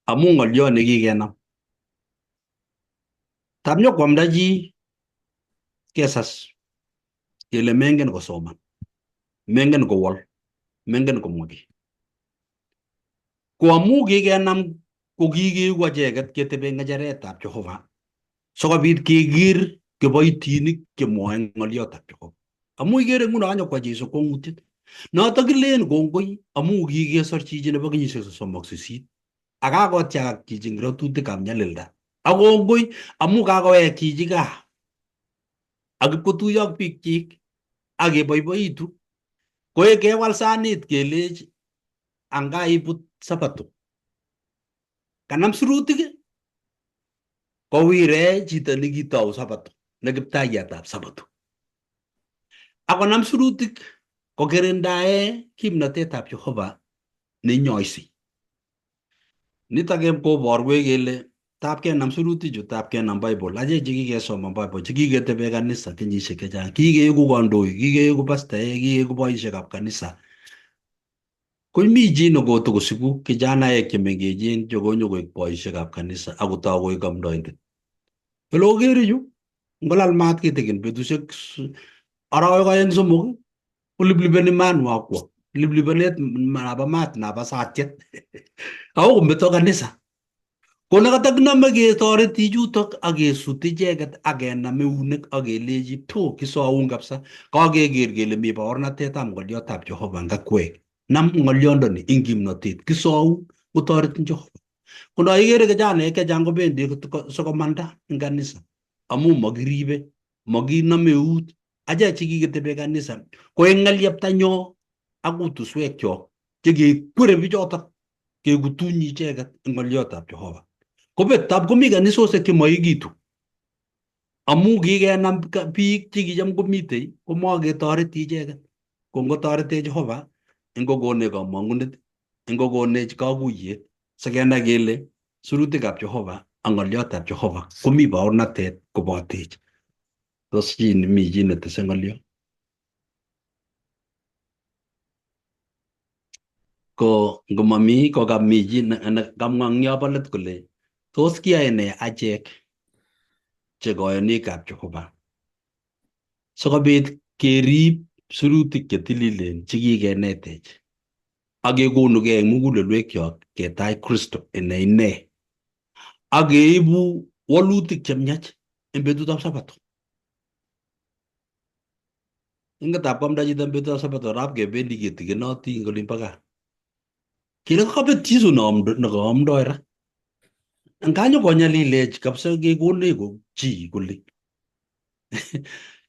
Amu ng'oliot ne kikenam. Tab nyokwamda chi kesas kele mengen kosoman, mengen kowol, mengen komwa kiy. Ko amu kikenam ko kikeigu acheket ketebe ng'echeretab Jehova sikobit keker kiboitinik chemwoe ng'oliotab Jehova. Amu ikere nguno kanyokwa Jesu kwong'utiet. Notok kilen kongoi amu kikesor chichi nebo kenyisiek 38 ak kakotiakak chichi eng ratutikab nyalilda. Ak kongoi amu kakowek chichi gaa ak ipkotuiyo ak biikchik ak keboiboitu. Koe kewal sanit kelech angaibut Sabato. Kanam sirutik kowire chito nekitou Sabato, ne kiptaiyatab Sabato. Akonam sirutik kokirindae kimnatetab Jehova neinyoisi. Nitok koborwech kele tab kenam sirutichu, tab kenam Bible, achek che kikesoman Bible, che kiketebe kanisa kenyisiek chechang, kikeigu kandoik, kikeigu pastaek, kikeigu boisiekab kanisa. Komi chi nekotokosiku kijanaek chemengechen chekonyokoek boisiekab kanisa akotou koek amdoindet. Ole okere yu, ngolal maat kitigin betusiek arawek oeng somok, koliplipeni maat nwakwo, liplipenet nabo maat nabo satiet. Ako kometo kanisa. Ko nekatakinome ketoreti chutok ak kesut icheket ak kenam eunek ak kelechi to kisoun kabisa. Kakeker kele mi baornatetab ng'oliotab Jehova ngakwek. Nam ng'oliondoni ing kimnotet. Kisoun kotoretin Jehova. Ko ndaikere kijanaek chechang kobendi sikomanda eng kanisa. Amu makiribe, makinome eut. Achek che kiketebe kanisa ko eng ng'elyeptanyo ak kutuswekchok che kekwere bichotok kekutunyi icheket eng ng'oliotab Jehova. Kobet tab komi kanisosiek chemoekitu. Amu kikenam biik che kicham komitei komaketoreti icheket. Ko ngotoretech Jehova eng kokonech kamang'unet, eng kokonech kakuyet sikenai kele sirutikab Jehova ak ng'oliotab Jehova komi baornatet kobotech. Tos mi chi netese ng'olio? Ko ngomami ko kami chi kamwa eng yobo let kole tos kiyae ne achek che koyonikab Jehova sikobit kerib sirutik chetililen chekikenetech ak kekonugei eng mugulelwekyok ketach Kristo ine ak keibu walutik chemiach eng betutab Sabato. Ingetab kwamda chito eng betutab Sabato rap kebendi ketikenoti eng olin bo gaa. Kile kakabet Jesu nekaamdoi ra. Nganyokonyalilech kabisa kekonech ko chi kole.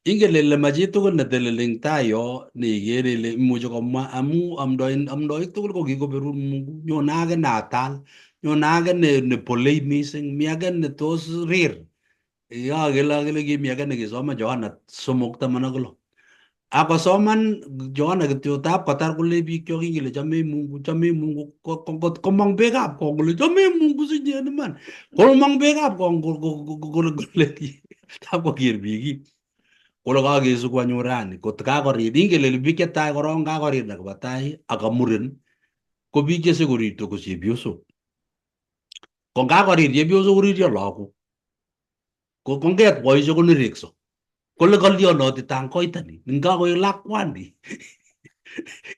Ingen ile machitugul neteleli eng tai yo neikere ile imuchi komwa amu amdoik tugul ko kikoberur Mungu. Nyone age natal, nyone age ne polei mising, mi age ne tos rir. Kele kimi age nekisoman Johana 3:16. Akosoman Johana kityo tab kotar kole biik chok kele chome Mungu komong beekab kong kole chome Mungu sinyen iman. Komong beekab kong kole tab koker biik kole kakesu kwanyu rani kot kakorir. Ingen ile biik chetai korong kakorir nebo tai ak muren ko biik chesikorirto ko chepyosok. Ko kakorir chepyosok koriryo lagok. Ko nget boisiek konerekso. Kole kalionoti tangoitani ngakoik lakwani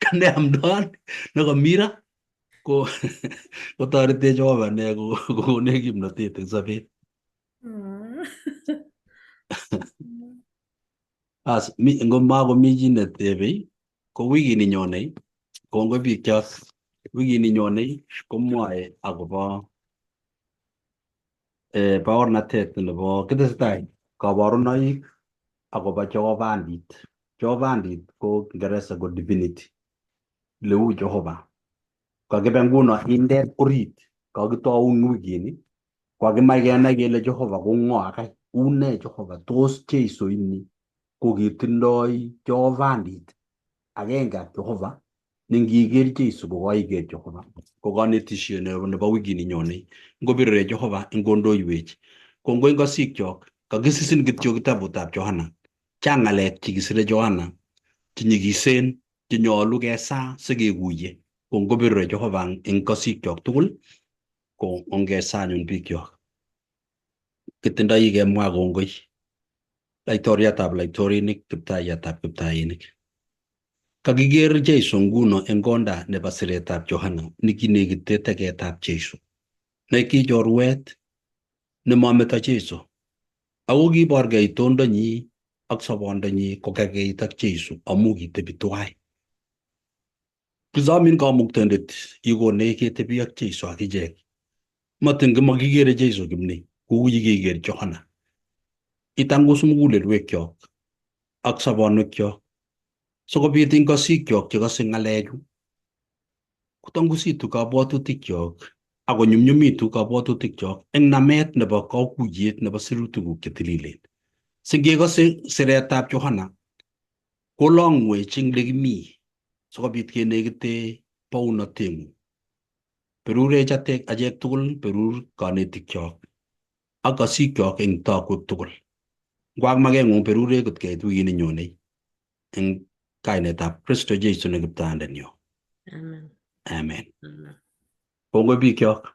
kane amdoan nekamira ko kotoretech Jehova ne kokonech kimnotet eng sobet. As ngomakomi chi netebei ko wikini nyonei kongoi biikchok wikini nyonei komwoe akobo baornatet nebo kitesetai kaborunoik akobo Jehovandit. Jehovandit ko Kingeresa ko divinity. Leu Jehova. Kakibe nguno indet orit. Kakitoun wikini. Kakimach kenai kele Jehova ko ng'o akai. Une Jehova. Tos Jeiso ini ko kitindoi Jehovandit agenge ak Jehova Ningiker Jeiso kokaiker Jehova ko kanetishet nebo wikini nyone ngobirre Jehova ingondoiwech kongoi ngosikyok kakisisin kityo kitabutab Johana chang ngalek chekisire Johana chenyikisen chenyolu kesa sikekuye kongobirre Jehova eng kosikyok tugul ko ongesanyun bikyok kitindoi kemwa kongoi laitoriatab laitorinik kiptaiyatab kiptainik. Kakiker Jeiso nguno eng konda nebo siretab Johana nikinekite teketab Jeiso neki chorwet nemameto Jeiso ako kiborgei itondonyi ak sobondonyi kokerkeit ak Jeiso amu kitebi tuwai. Kisomin Kamuktaindet ikonech ketebi ak Jeiso akichek matin kimakikere Jeiso kimni kou yekiker Johana. Itangus mugulelwekyok ak sobonwekyok sikobit ing kosikyok chekose ngalechu kotangusitu kabwatutikyok ako nyumnyumitu kabwatutikyok eng namet nebo kakuyet nebo sirutikuk chetililen. Singekose siretab Johana kolongwech eng lekimi sikobit kenekite bounatengung. Berurech achek tugul, berur kanetikyok ak kosikyok eng tokwek tugul. Ngwak makengung berurech kot keit wikini nyone eng kainetab Kristo Jeiso ne kiptaindenyo. Amen. Amen. Amen. Kongoi bikyok.